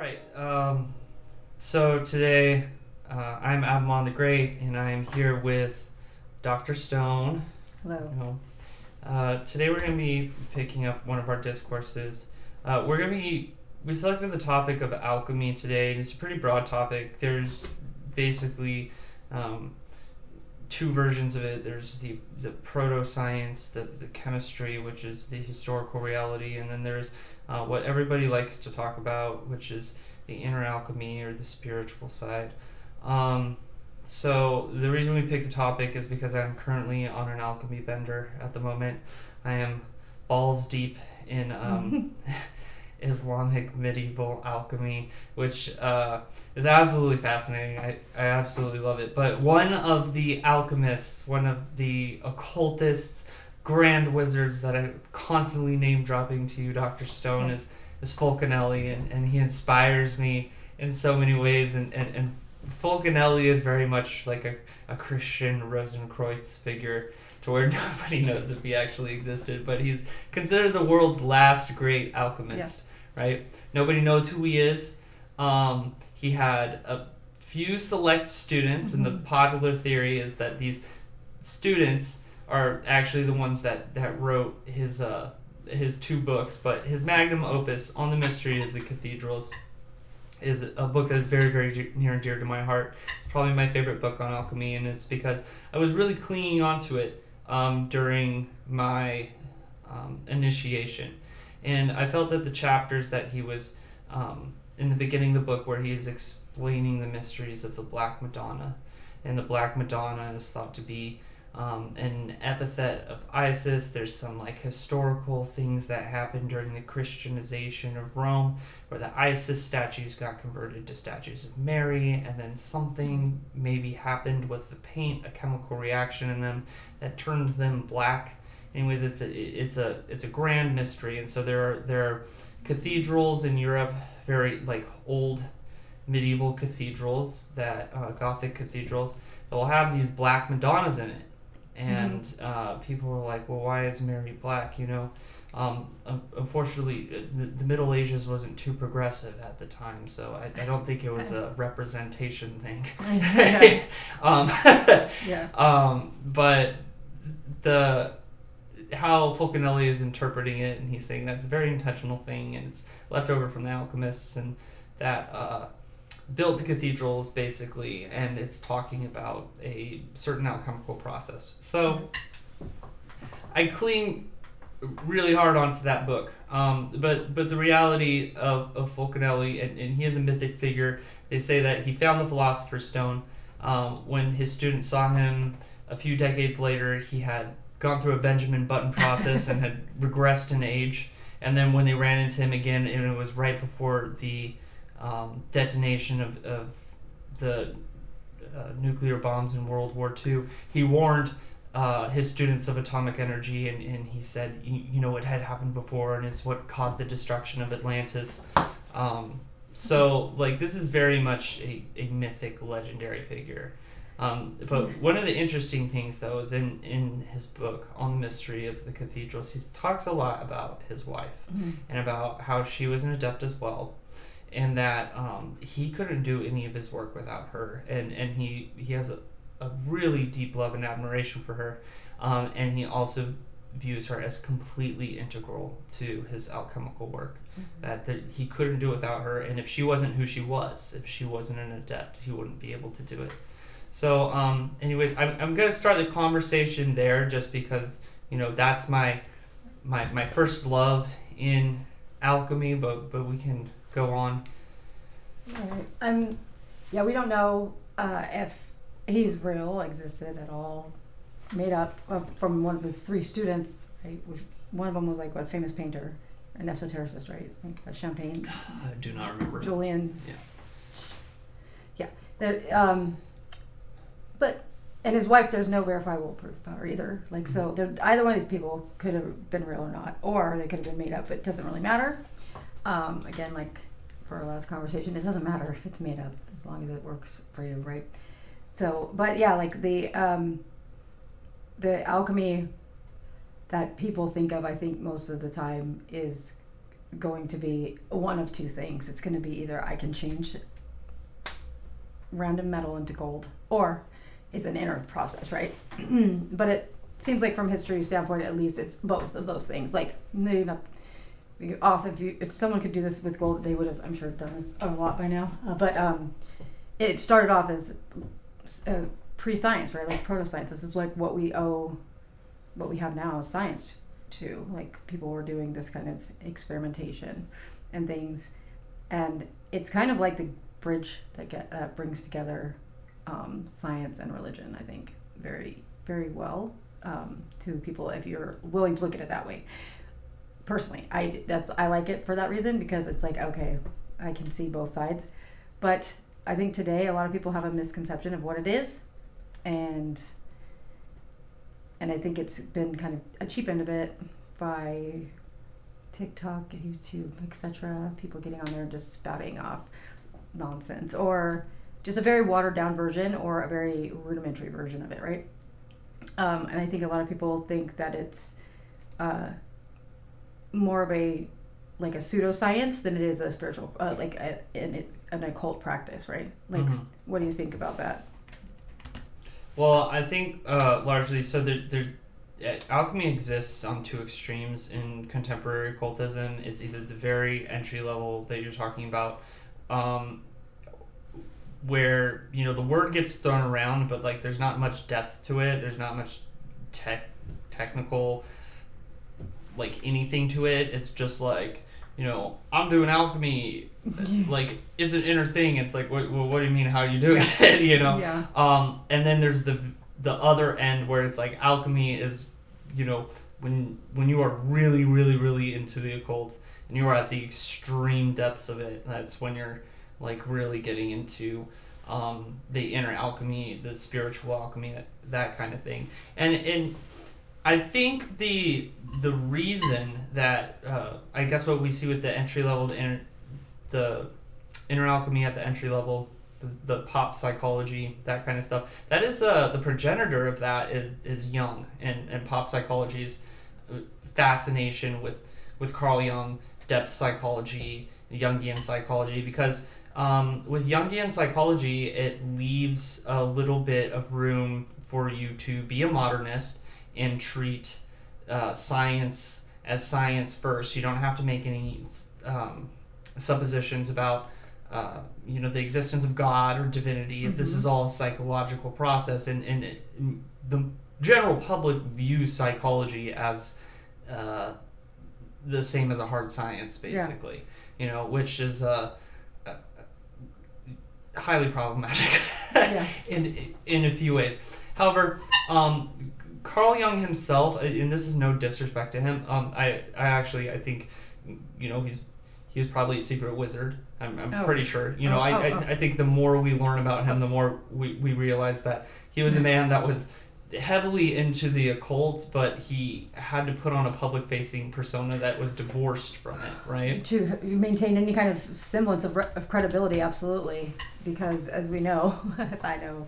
right. So today, I'm Abammon the Great, and I am here with Dr. Stone. Hello. Today we're going to be picking up one of our discourses. We selected the topic of alchemy today, and it's a pretty broad topic. There's basically two versions of it. There's the proto-science, the chemistry, which is the historical reality, and then there's what everybody likes to talk about, which is the inner alchemy or the spiritual side. So the reason we picked the topic is because I'm currently on an alchemy bender at the moment. I am balls deep in Islamic medieval alchemy, which is absolutely fascinating. I absolutely love it. But one of the alchemists, one of the occultists, grand wizards that I'm constantly name dropping to you, Dr. Stone, is Fulcanelli, and he inspires me in so many ways. And Fulcanelli is very much like a Christian Rosenkreuz figure, to where nobody knows if he actually existed, but he's considered the world's last great alchemist, right? Nobody knows who he is. He had a few select students, and the popular theory is that these students are actually the ones that wrote his two books, but his magnum opus, On the Mystery of the Cathedrals, is a book that is very, very near and dear to my heart. Probably my favorite book on alchemy, and it's because I was really clinging onto it during my initiation. And I felt that the chapters that he was, in the beginning of the book, where he is explaining the mysteries of the Black Madonna, and the Black Madonna is thought to be an epithet of Isis. There's some historical things that happened during the Christianization of Rome, where the Isis statues got converted to statues of Mary, and then something maybe happened with the paint, a chemical reaction in them that turned them black. Anyways, it's a grand mystery, and so there are cathedrals in Europe, very old medieval cathedrals, that Gothic cathedrals, that will have these Black Madonnas in it. And people were like, well, why is Mary black? Unfortunately, the Middle Ages wasn't too progressive at the time, so I don't think it was a representation thing. But how Fulcanelli is interpreting it, and he's saying that's a very intentional thing, and it's left over from the alchemists, and that built the cathedrals, basically, and it's talking about a certain alchemical process. So I cling really hard onto that book. But the reality of Fulcanelli, and he is a mythic figure. They say that he found the Philosopher's Stone. When his students saw him a few decades later, he had gone through a Benjamin Button process and had regressed in age. And then when they ran into him again, and it was right before the detonation of the nuclear bombs in World War II, he warned his students of atomic energy, and he said, you know, what had happened before, and it's what caused the destruction of Atlantis. So this is very much a mythic, legendary figure. But one of the interesting things, though, is in his book, On the Mystery of the Cathedrals, he talks a lot about his wife, and about how she was an adept as well, and that he couldn't do any of his work without her, and he has a really deep love and admiration for her, and he also views her as completely integral to his alchemical work, that he couldn't do it without her, and if she wasn't who she was, if she wasn't an adept, he wouldn't be able to do it. So anyways, I'm going to start the conversation there, just because that's my first love in alchemy, but we can go on. All right. We don't know if he's real, existed at all, made up from one of his three students, right? One of them was a famous painter, an esotericist, right? A Champagne. I do not remember. Julian. Yeah. And his wife, there's no verifiable proof about her either. So either one of these people could have been real or not, or they could have been made up. It doesn't really matter. Again, for our last conversation, it doesn't matter if it's made up as long as it works for you, right? So, but yeah, the alchemy that people think of, I think most of the time, is going to be one of two things. It's going to be either I can change random metal into gold, or it's an inner process, right? But it seems like from history standpoint, at least, it's both of those things. Like, maybe not. Also, if someone could do this with gold, they would have, I'm sure, done this a lot by now. But it started off as pre-science, right? Like proto-science. This is like what we have now is science to. Like, people were doing this kind of experimentation and things, and it's kind of like the bridge that brings together science and religion, I think, very, very well to people if you're willing to look at it that way. Personally, I like it for that reason, because it's like, okay, I can see both sides. But I think today a lot of people have a misconception of what it is, and I think it's been kind of cheapened a bit by TikTok, YouTube, etc. People getting on there and just spouting off nonsense, or just a very watered down version or a very rudimentary version of it, right? And I think a lot of people think that it's more of a pseudoscience than it is a spiritual, an occult practice, right? Like, what do you think about that? Well, I think largely, so alchemy exists on two extremes in contemporary occultism. It's either the very entry level that you're talking about, where, you know, the word gets thrown around, but like there's not much depth to it. There's not much technical, like, anything to it. It's just like, you know, I'm doing alchemy, like, is an inner thing. It's like, what do you mean, how you doing it, you know? Yeah. And then there's the other end where it's like alchemy is, you know, when you are really, really, really into the occult and you are at the extreme depths of it, that's when you're like really getting into the inner alchemy, the spiritual alchemy, that kind of thing. And I think the reason that I guess what we see with the entry level, the inner alchemy at the entry level, the pop psychology, that kind of stuff, that is the progenitor of that is Jung and pop psychology's fascination with Carl Jung, depth psychology, Jungian psychology, because with Jungian psychology, it leaves a little bit of room for you to be a modernist and treat science as science first. You don't have to make any suppositions about you know, the existence of God or divinity, if this is all a psychological process. And the general public views psychology as the same as a hard science, basically. Yeah. You know, which is highly problematic in a few ways. However, Carl Jung himself, and this is no disrespect to him, I think, you know, he was probably a secret wizard. I'm pretty sure. You know, I think the more we learn about him, the more we realize that he was a man that was heavily into the occult, but he had to put on a public-facing persona that was divorced from it, right? To maintain any kind of semblance of credibility, absolutely. Because as we know, as I know,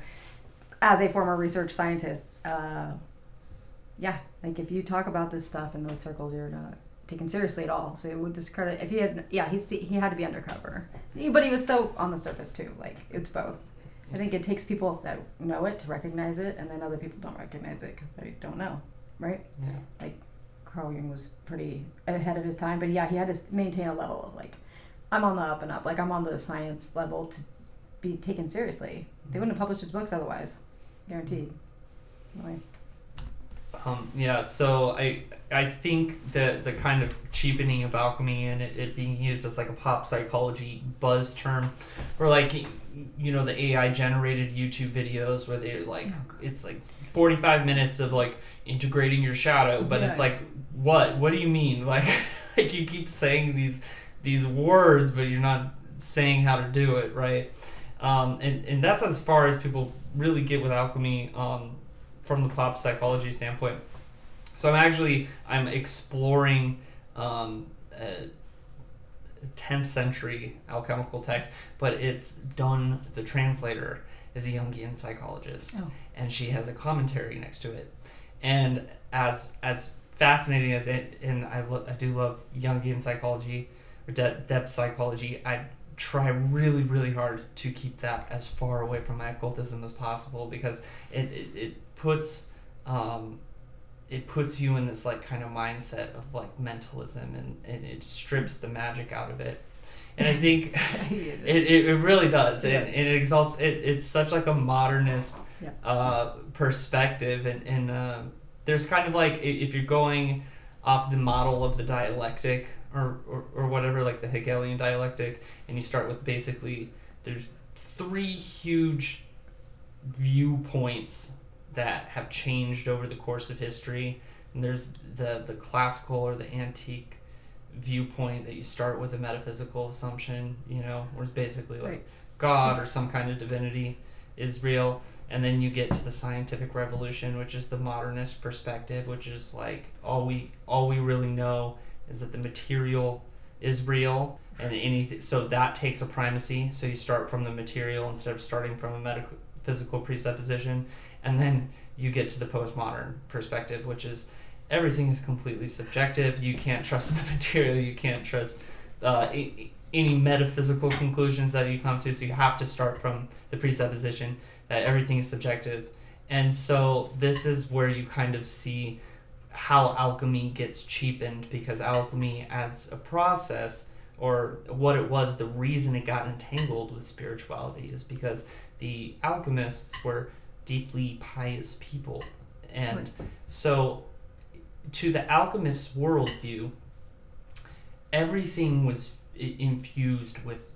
as a former research scientist, like if you talk about this stuff in those circles, you're not taken seriously at all. So it would discredit if he had. Yeah, he had to be undercover, but he was so on the surface too. Like, it's both. I think it takes people that know it to recognize it, and then other people don't recognize it because they don't know, right? Yeah. Like, Carl Jung was pretty ahead of his time, but yeah, he had to maintain a level of like, I'm on the up and up. Like, I'm on the science level to be taken seriously. They wouldn't have published his books otherwise, guaranteed. Anyway. So I think that the kind of cheapening of alchemy and it being used as like a pop psychology buzz term, or like, you know, the AI generated YouTube videos where they're like, it's like 45 minutes of like integrating your shadow, but it's like, what do you mean? Like you keep saying these words, but you're not saying how to do it, right? And that's as far as people really get with alchemy from the pop psychology standpoint. So I'm exploring a 10th century alchemical text, but the translator is a Jungian psychologist, and she has a commentary next to it. And as fascinating as it, and I do love Jungian psychology or depth psychology, I try really, really hard to keep that as far away from my occultism as possible, because it puts you in this like kind of mindset of like mentalism, and it strips the magic out of it. And I think it really does. It exalts it. It's such like a modernist perspective, and there's kind of like, if you're going off the model of the dialectic or whatever, like the Hegelian dialectic, and you start with basically there's 3 huge viewpoints that have changed over the course of history, and there's the classical or the antique viewpoint that you start with a metaphysical assumption, where it's basically like God or some kind of divinity is real, and then you get to the scientific revolution, which is the modernist perspective, which is like all we really know is that the material is real, and anything, so that takes a primacy. So you start from the material instead of starting from a metaphysical presupposition, and then you get to the postmodern perspective, which is everything is completely subjective. You can't trust the material. You can't trust any metaphysical conclusions that you come to. So you have to start from the presupposition that everything is subjective. And so this is where you kind of see how alchemy gets cheapened, because alchemy as a process, or what it was, the reason it got entangled with spirituality is because the alchemists were deeply pious people. And so to the alchemist's worldview, everything was infused with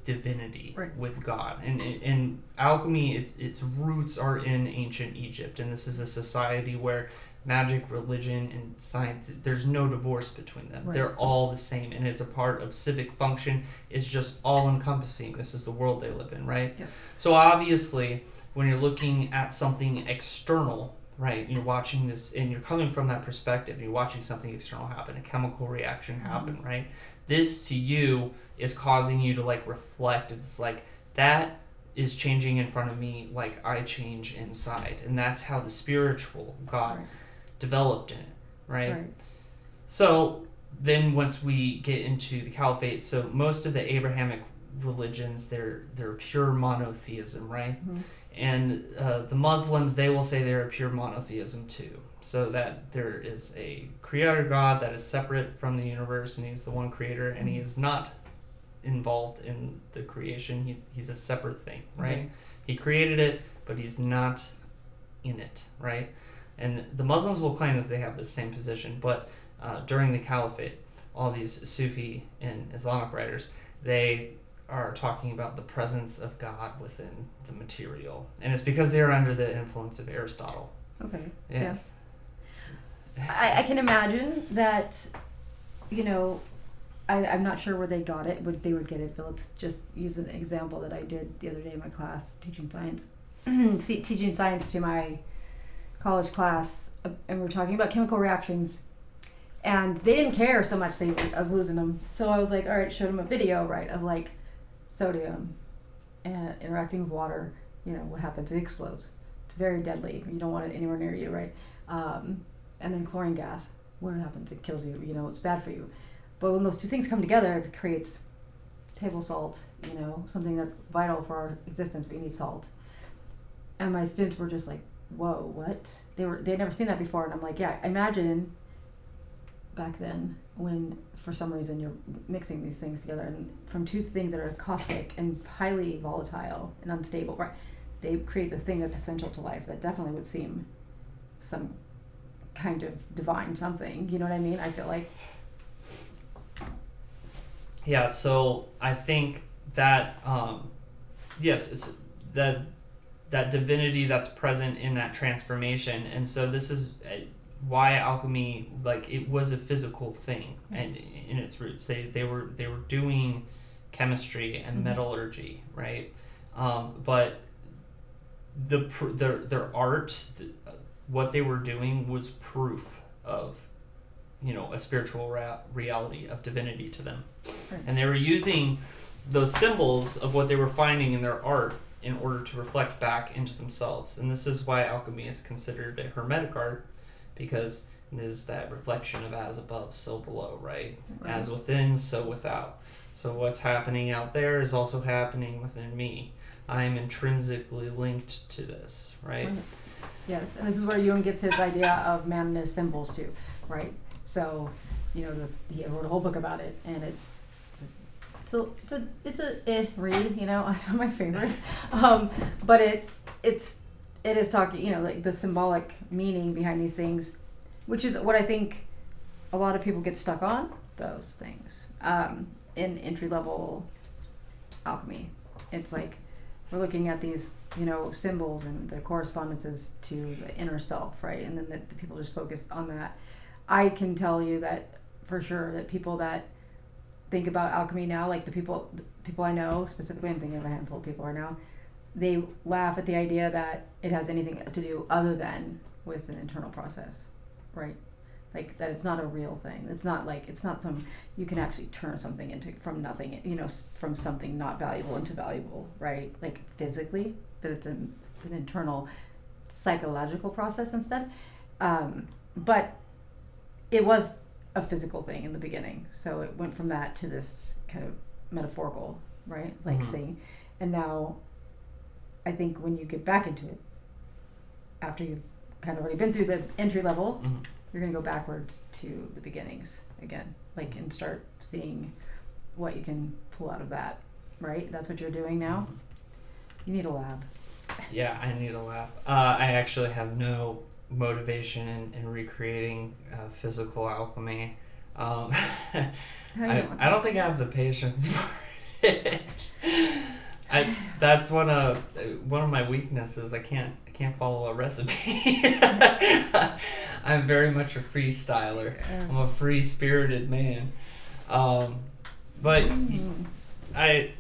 divinity, with God. And alchemy, its roots are in ancient Egypt, and this is a society where magic, religion, and science, there's no divorce between them. They're all the same, and it's a part of civic function. It's just all-encompassing. This is the world they live in, right? Yes. So obviously, when you're looking at something external, right, you're watching this, and you're coming from that perspective, you're watching something external happen, a chemical reaction happen, right? This, to you, is causing you to, like, reflect. It's like, that is changing in front of me like I change inside. And that's how the spiritual God developed in it, right? So then once we get into the caliphate, so most of the Abrahamic religions, they're pure monotheism, right? And the Muslims, they will say they're a pure monotheism too. So that there is a creator God that is separate from the universe, and he's the one creator, and he is not involved in the creation. He's a separate thing, right? He created it, but he's not in it, right? And the Muslims will claim that they have the same position, but during the caliphate, all these Sufi and Islamic writers, they are talking about the presence of God within the material. And it's because they're under the influence of Aristotle. Okay. Yes. I can imagine that, I'm not sure where they got it, but they would get it. But let's just use an example that I did the other day in my class, teaching science. Teaching science to my college class, and we're talking about chemical reactions. And they didn't care so much. I was losing them. So I was like, all right, showed them a video, right, of like sodium and interacting with water. What happens? It explodes. It's very deadly. You don't want it anywhere near you, right? And then chlorine gas. What happens? It kills you. It's bad for you. But when those two things come together, it creates table salt, something that's vital for our existence. We need salt. And my students were just like, whoa, what? They'd never seen that before. And I'm like, yeah, imagine back then when for some reason you're mixing these things together, and from two things that are caustic and highly volatile and unstable, right? They create the thing that's essential to life. That definitely would seem some kind of divine something. You know what I mean? I feel like. Yeah, so I think that, yes, it's that divinity that's present in that transformation. And so this is why alchemy, like, it was a physical thing, and in its roots. They were doing chemistry and metallurgy, right? But their art, what they were doing was proof of, a spiritual reality of divinity to them. And they were using those symbols of what they were finding in their art in order to reflect back into themselves. And this is why alchemy is considered a hermetic art, because is that reflection of as above, so below, right? Right. As within, so without. So what's happening out there is also happening within me. I am intrinsically linked to this, right? Yes, and this is where Jung gets his idea of man as symbols too, right? So, he wrote a whole book about it, and it's a read, it's not my favorite, but it is talking, like the symbolic meaning behind these things, which is what I think a lot of people get stuck on, those things, in entry-level alchemy. It's like we're looking at these, symbols and the correspondences to the inner self, right? And then the people just focus on that. I can tell you that for sure that people that think about alchemy now, like the people I know, specifically I'm thinking of a handful of people right now, they laugh at the idea that it has anything to do other than with an internal process, right? Like that it's not a real thing. It's not some, you can actually turn something into, from nothing, from something not valuable into valuable, right? Like physically, but it's an internal psychological process instead. But it was a physical thing in the beginning. So it went from that to this kind of metaphorical, right? Thing. And now I think when you get back into it, after you've kind of already been through the entry level, you're going to go backwards to the beginnings again, and start seeing what you can pull out of that, right? That's what you're doing now. You need a lab. Yeah, I need a lab. I actually have no motivation in recreating physical alchemy. I don't think I have the patience for it. That's one of my weaknesses. I can't follow a recipe. I'm very much a freestyler. I'm a free-spirited man. But I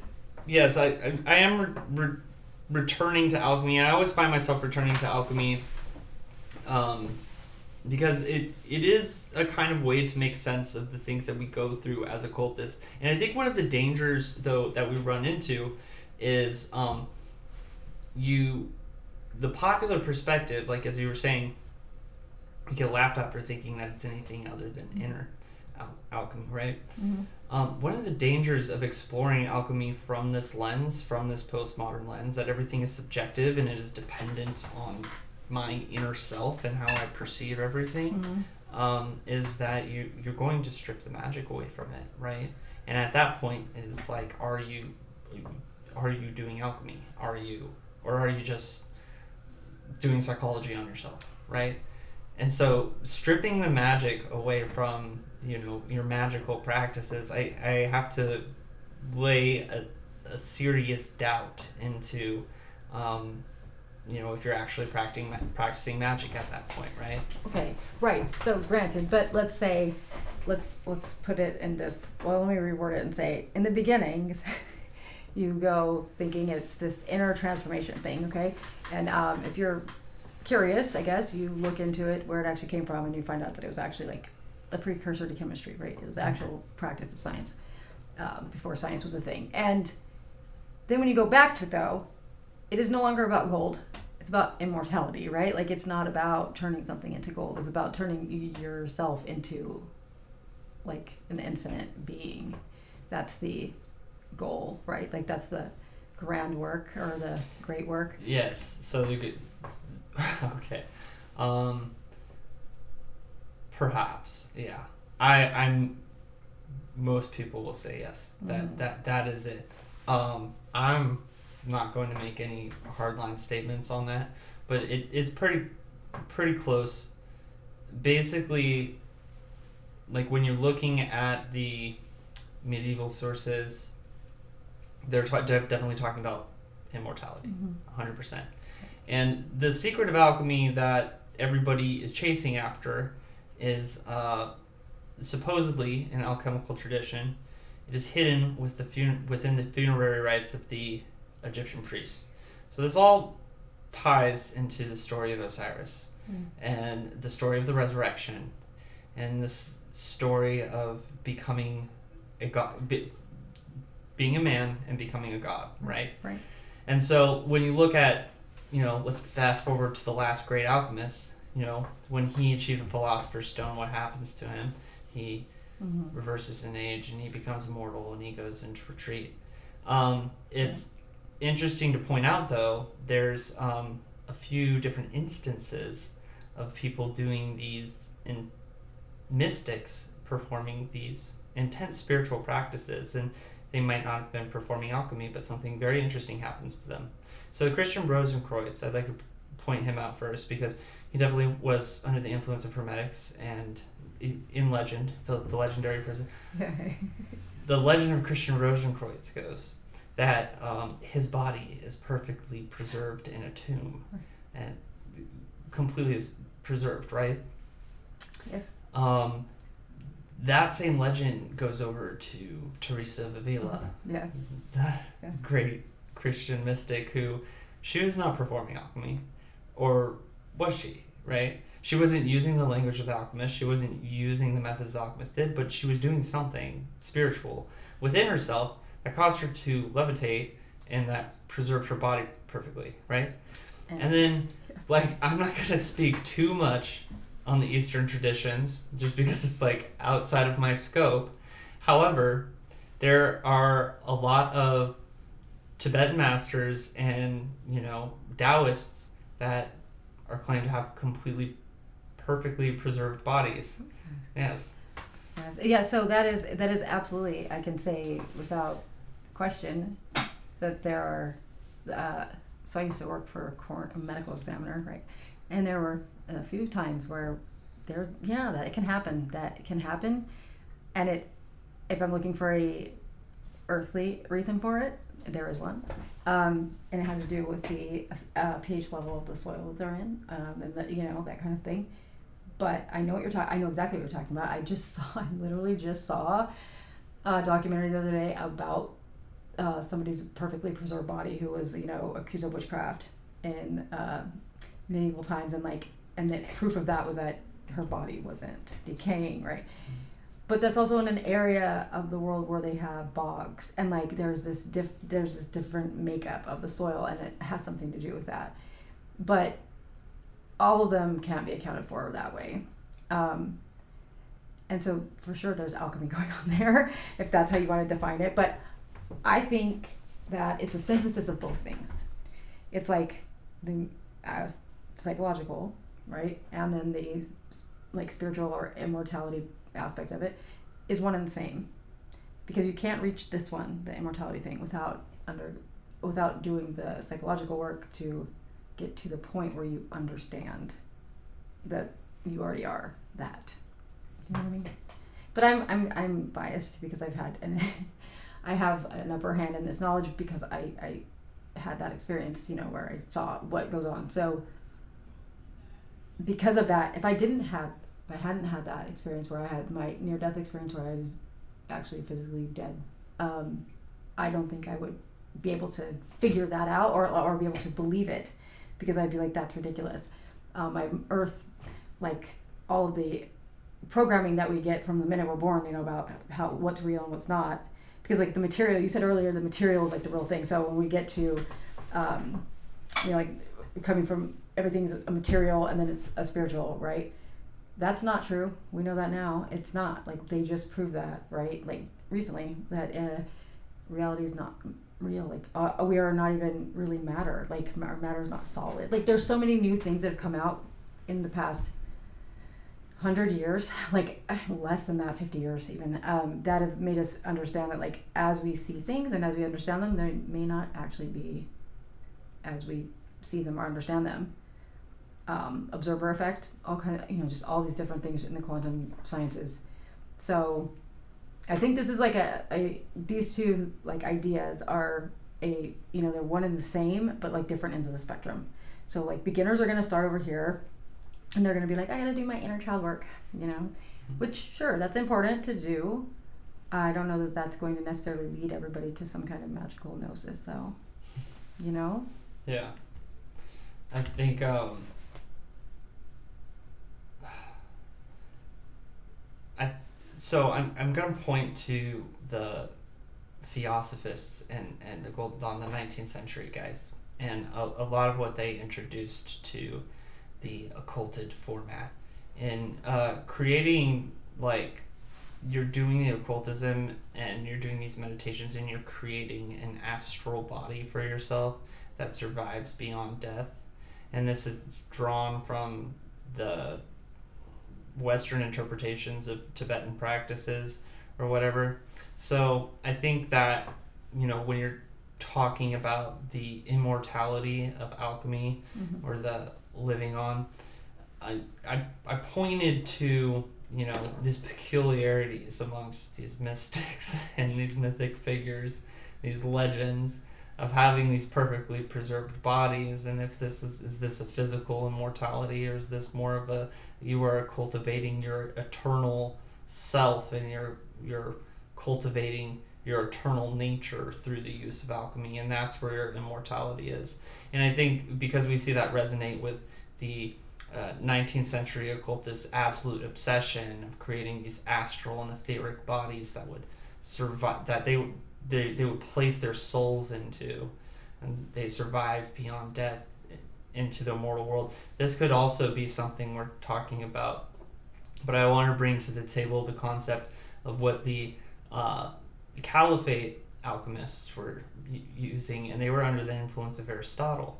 am returning to alchemy, and I always find myself returning to alchemy because it is a kind of way to make sense of the things that we go through as occultists. And I think one of the dangers, though, that we run into is the popular perspective, like as you were saying, you get laughed at for thinking that it's anything other than inner alchemy, right? One of the dangers of exploring alchemy from this lens, from this postmodern lens, that everything is subjective and it is dependent on my inner self and how I perceive everything, is that you're going to strip the magic away from it, right? And at that point, it's like, are you doing alchemy? Or are you just doing psychology on yourself, right? And so stripping the magic away from your magical practices, I have to lay a serious doubt into if you're actually practicing magic at that point, right? Okay, right. So granted, but let's say, let's put it in this. Well, let me reword it and say, in the beginnings, you go thinking it's this inner transformation thing, okay? And if you're curious, I guess, you look into it, where it actually came from, and you find out that it was actually like a precursor to chemistry, right? It was actual practice of science before science was a thing. And then when you go back to it, though, it is no longer about gold. It's about immortality, right? Like, it's not about turning something into gold. It's about turning yourself into like an infinite being. That's the goal, right? Like, that's the grand work or the great work. Yes. So you could, okay. Perhaps, yeah. I'm. Most people will say yes. That is it. I'm not going to make any hardline statements on that, but it's pretty close. Basically, like when you're looking at the medieval sources, they're definitely talking about immortality, 100%. And the secret of alchemy that everybody is chasing after is supposedly in alchemical tradition, it is hidden within the funerary rites of the Egyptian priests. So this all ties into the story of Osiris and the story of the resurrection and this story of becoming a god, being a man and becoming a god, right? Right. And so when you look at, let's fast forward to the last great alchemist, when he achieved the Philosopher's Stone, what happens to him? He reverses in age and he becomes immortal and he goes into retreat. It's interesting to point out, though, there's a few different instances of people doing these, mystics performing these intense spiritual practices, and they might not have been performing alchemy, but something very interesting happens to them. So Christian Rosenkreuz, I'd like to point him out first, because he definitely was under the influence of hermetics, and in legend, the legendary person, the legend of Christian Rosenkreuz goes that his body is perfectly preserved in a tomb, and completely is preserved, right? Yes. That same legend goes over to Teresa of Avila, that great Christian mystic who, she was not performing alchemy, or was she, right? She wasn't using the language of the alchemist, she wasn't using the methods the alchemist did, but she was doing something spiritual within herself that caused her to levitate and that preserved her body perfectly, right? And then, I'm not going to speak too much on the Eastern traditions, just because it's outside of my scope. However, there are a lot of Tibetan masters and, Taoists that are claimed to have completely perfectly preserved bodies. Yes. Yeah, so that is absolutely, I can say without question that there are, so I used to work for a medical examiner, right? And there were a few times where that it can happen. And if I'm looking for a earthly reason for it, there is one. And it has to do with the pH level of the soil that they're in, and that kind of thing. But I know I know exactly what you're talking about. I literally just saw a documentary the other day about somebody's perfectly preserved body who was, accused of witchcraft in medieval times, and the proof of that was that her body wasn't decaying, right? But that's also in an area of the world where they have bogs, and there's this different makeup of the soil, and it has something to do with that. But all of them can't be accounted for that way. And so for sure there's alchemy going on there, if that's how you want to define it. But I think that it's a synthesis of both things. It's the psychological, right? And then the spiritual or immortality aspect of it is one and the same. Because you can't reach this one, the immortality thing, without doing the psychological work to get to the point where you understand that you already are that. Do you know what I mean? But I'm biased because I have an upper hand in this knowledge because I had that experience, where I saw what goes on. So because of that, if I hadn't had that experience where I had my near-death experience where I was actually physically dead, I don't think I would be able to figure that out or be able to believe it, because I'd be like, that's ridiculous. My earth, all of the programming that we get from the minute we're born, about what's real and what's not, because the material, you said earlier, the material is the real thing. So when we get to, coming from, everything's a material and then it's a spiritual, right? That's not true. We know that now. It's not. They just proved that, right? Recently, that reality is not real. We are not even really matter. Our matter is not solid. There's so many new things that have come out in the past 100 years, less than that, 50 years even, that have made us understand that as we see things and as we understand them, they may not actually be as we see them or understand them. Observer effect, all kind of, just all these different things in the quantum sciences. So I think this is these two ideas are they're one and the same, but different ends of the spectrum. So beginners are going to start over here, and they're going to be I got to do my inner child work, which sure, that's important to do. I don't know that that's going to necessarily lead everybody to some kind of magical gnosis, though. Yeah. I think I'm going to point to the Theosophists and the the 19th century guys, and a lot of what they introduced to the occulted format. In creating, like, you're doing the occultism and you're doing these meditations and you're creating an astral body for yourself that survives beyond death. And this is drawn from the Western interpretations of Tibetan practices or whatever. So I think that, when you're talking about the immortality of alchemy or the living on, I pointed to, these peculiarities amongst these mystics and these mythic figures, these legends of having these perfectly preserved bodies. And if this is this a physical immortality, or is this more of a, you are cultivating your eternal self and you're cultivating your eternal nature through the use of alchemy, and that's where your immortality is. And I think because we see that resonate with the 19th century occultists' absolute obsession of creating these astral and etheric bodies that would survive, that they would place their souls into, and they survive beyond death into the immortal world. This could also be something we're talking about, but I want to bring to the table the concept of what the Caliphate alchemists were using, and they were under the influence of Aristotle.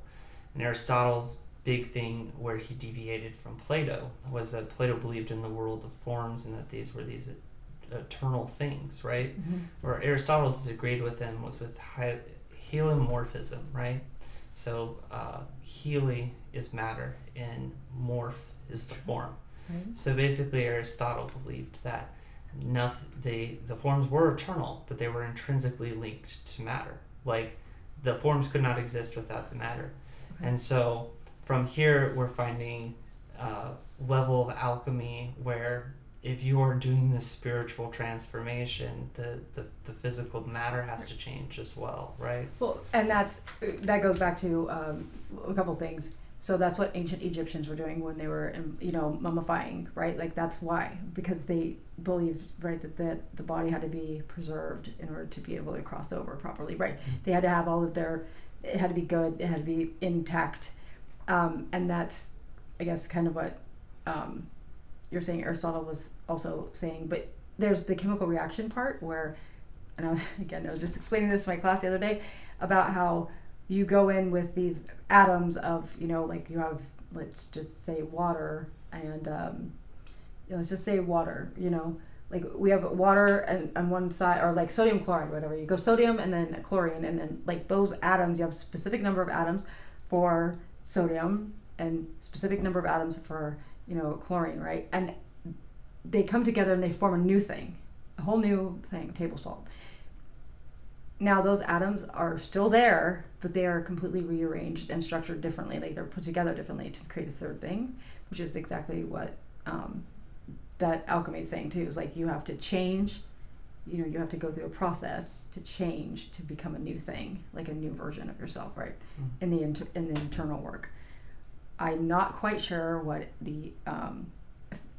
And Aristotle's big thing where he deviated from Plato was that Plato believed in the world of forms and that these were these eternal things, right? Where Aristotle disagreed with him was with heliomorphism, right? So heli is matter and morph is the form. Right. So basically Aristotle believed that the forms were eternal, but they were intrinsically linked to matter. Like, the forms could not exist without the matter. Okay. And so from here we're finding a level of alchemy where if you are doing this spiritual transformation, the physical matter has to change as well, right? Well, and that goes back to a couple things. So that's what ancient Egyptians were doing when they were, mummifying, right? Like, that's why, because they believed, right, that the body had to be preserved in order to be able to cross over properly, right? They had to have all of it had to be good, it had to be intact, and that's, I guess, kind of what you're saying Aristotle was also saying. But there's the chemical reaction part where, and I was just explaining this to my class the other day about how you go in with these atoms of, like you have, let's just say water and, let's just say water, like we have water on one side, or like sodium chloride, whatever. You go sodium and then chlorine, and then like those atoms, you have a specific number of atoms for sodium and specific number of atoms for, chlorine, right? And they come together and they form a new thing, a whole new thing, table salt. Now those atoms are still there, but they are completely rearranged and structured differently. Like, they're put together differently to create a third thing, which is exactly what that alchemy is saying too. Is like, you have to change, you have to go through a process to change to become a new thing, like a new version of yourself, right? In the internal work. I'm not quite sure what the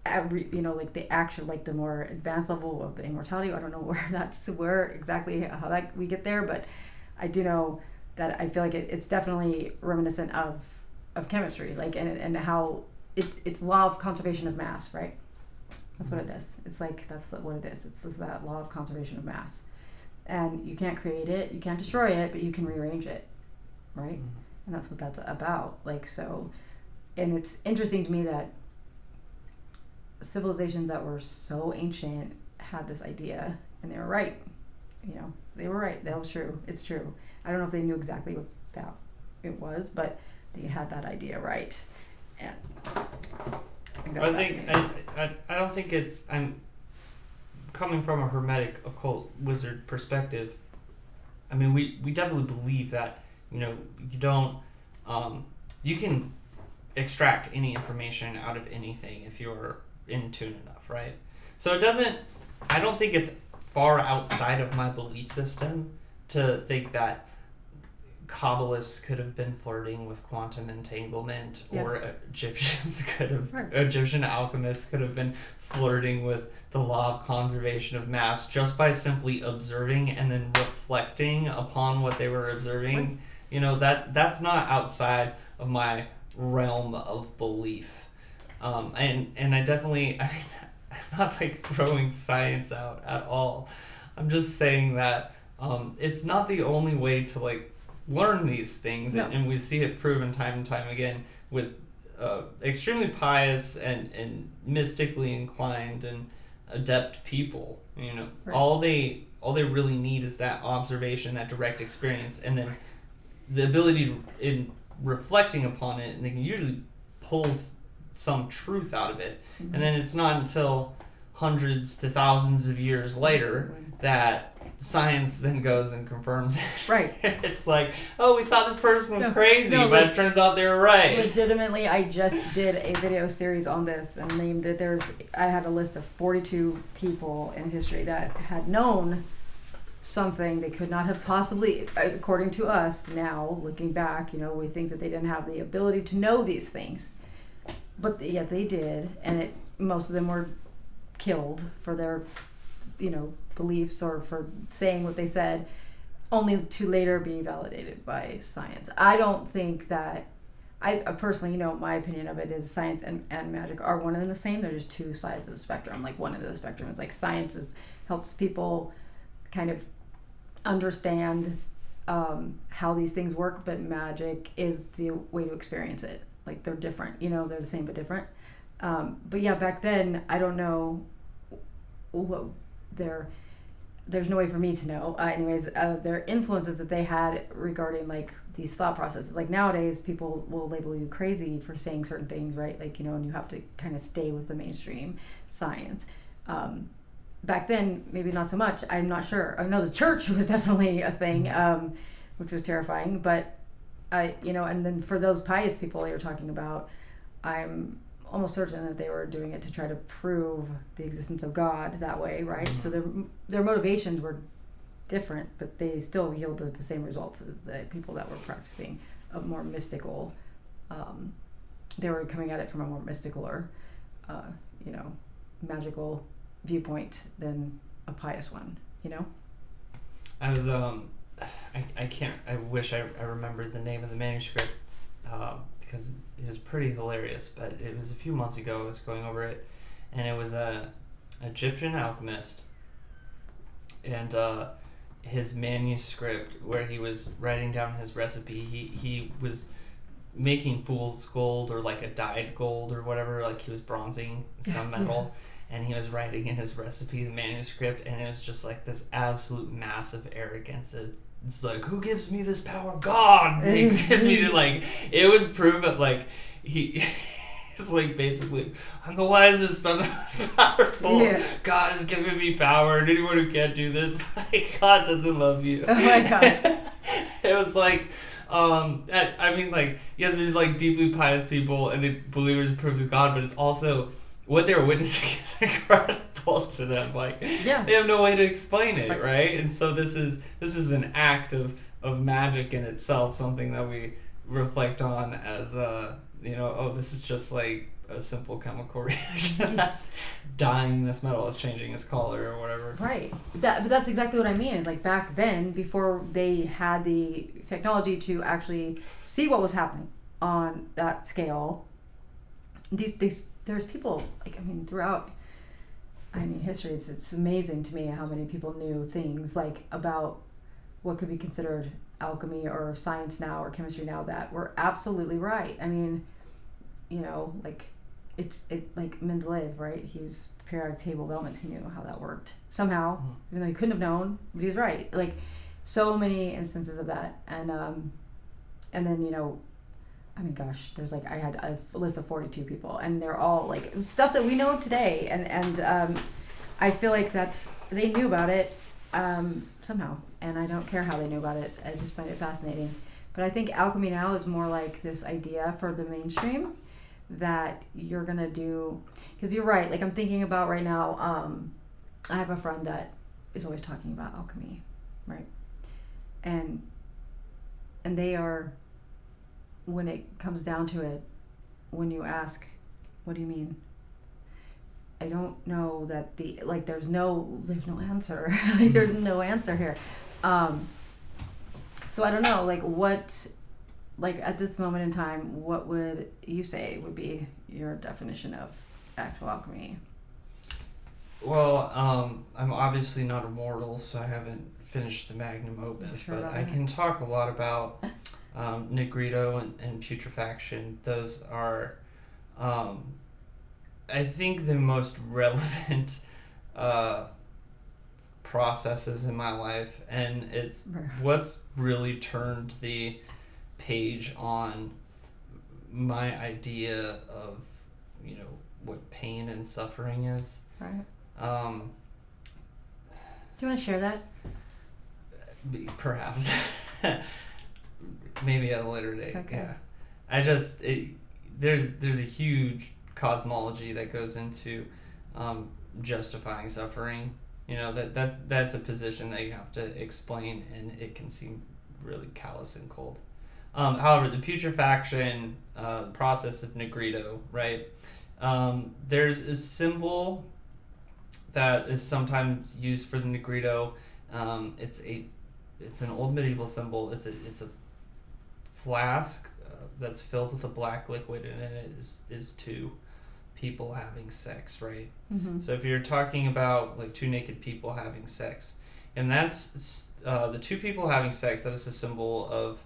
like the actual, like the more advanced level of the immortality. I don't know where exactly how that we get there, but I do know that I feel like it's definitely reminiscent of chemistry, like, and how it's law of conservation of mass, right? That's what it is. It's like, what it is. It's that law of conservation of mass, and you can't create it, you can't destroy it, but you can rearrange it, right? And that's what that's about. Like, so, and it's interesting to me that civilizations that were so ancient had this idea, and they were right. They were right. That was true. It's true. I don't know if they knew exactly what that it was, but they had that idea right. And I don't think it's, I'm coming from a hermetic occult wizard perspective. I mean, we definitely believe that, you don't, you can extract any information out of anything if you're in tune enough, right? So I don't think it's far outside of my belief system to think that Kabbalists could have been flirting with quantum entanglement, or Egyptian alchemists could have been flirting with the law of conservation of mass just by simply observing and then reflecting upon what they were observing. Right. That's not outside of my realm of belief. And I definitely, I mean, I'm not like throwing science out at all. I'm just saying that it's not the only way to like learn these things, No. and we see it proven time and time again with extremely pious and mystically inclined and adept people. You know, Right. all they really need is that observation, that direct experience, and then the ability to, in reflecting upon it, and they can usually pull some truth out of it. Mm-hmm. And then it's not until hundreds to thousands of years later that science then goes and confirms it. Right. It's like, oh, we thought this person was crazy, no, but like, it turns out they were right. Legitimately, I just did a video series on this and named it. I had a list of 42 people in history that had known something they could not have possibly, according to us now, looking back, you know, we think that they didn't have the ability to know these things. But yet they did, and most of them were killed for their, you know, beliefs or for saying what they said, only to later be validated by science. I don't think that, I personally, you know, my opinion of it is science and magic are one and the same. They're just two sides of the spectrum. Like one end of the spectrum is like science helps people kind of understand how these things work, but magic is the way to experience it. Like they're different, you know, they're the same but different. But yeah, back then, I don't know what there's no way for me to know. Their influences that they had regarding like these thought processes. Like nowadays, people will label you crazy for saying certain things, right? Like, you know, and you have to kind of stay with the mainstream science. Back then, maybe not so much. I'm not sure. I know the church was definitely a thing, which was terrifying, but and then for those pious people you're talking about, I'm almost certain that they were doing it to try to prove the existence of God that way, right? Mm-hmm. So their motivations were different, but they still yielded the same results as the people that were practicing a more mystical. They were coming at it from a more mystical or, magical viewpoint than a pious one. You know. I was I wish I remembered the name of the manuscript because it was pretty hilarious, but it was a few months ago. I was going over it, and it was a Egyptian alchemist, and his manuscript where he was writing down his recipe. He was making fool's gold or like a dyed gold or whatever, like he was bronzing some metal. Yeah. And he was writing in his recipe, the manuscript, and it was just like this absolute massive arrogance. It's like, who gives me this power? God gives me like. It was proven like he's like basically, I'm the wisest, I'm the most powerful. Yeah. God has given me power, and anyone who can't do this, like God doesn't love you. Oh my God! It was like. I mean, like, yes, there's like deeply pious people, and they believe it's proof of God, but it's also. What they're witnessing is incredible to them. Like, yeah. They have no way to explain it, right? And so this is an act of magic in itself, something that we reflect on as, this is just like a simple chemical reaction that's dyeing this metal, it's changing its color or whatever. Right. But that's exactly what I mean. Is like back then, before they had the technology to actually see what was happening on that scale, there's people, throughout, history, it's amazing to me how many people knew things, like, about what could be considered alchemy or science now or chemistry now that were absolutely right. Like Mendeleev, right? He was the periodic table of elements. He knew how that worked. Somehow, even though he couldn't have known, but he was right. Like, so many instances of that. And then, there's like, I had a list of 42 people, and they're all like stuff that we know of today, and I feel like they knew about it somehow, and I don't care how they knew about it. I just find it fascinating. But I think alchemy now is more like this idea for the mainstream that you're gonna do, because you're right. Like, I'm thinking about right now, I have a friend that is always talking about alchemy, right? And they are. When it comes down to it, when you ask, what do you mean? I don't know that there's no answer. There's no answer here. So I don't know, like, what like at this moment in time, what would you say would be your definition of actual alchemy? Well, I'm obviously not immortal, so I haven't finished the magnum opus, Sure but not. I can talk a lot about Negrito and putrefaction. Those are, I think, the most relevant processes in my life, and it's what's really turned the page on my idea of, what pain and suffering is. Right. Um, Do you want to share that? Perhaps. Maybe at a later date. Okay. Yeah. I just there's a huge cosmology that goes into justifying suffering. That's a position that you have to explain, and it can seem really callous and cold. However, the putrefaction process of Negrito, right? There's a symbol that is sometimes used for the Negrito. It's an old medieval symbol. It's a flask that's filled with a black liquid, and it is two people having sex, right? Mm-hmm. So if you're talking about like two naked people having sex, and that's the two people having sex, that is a symbol of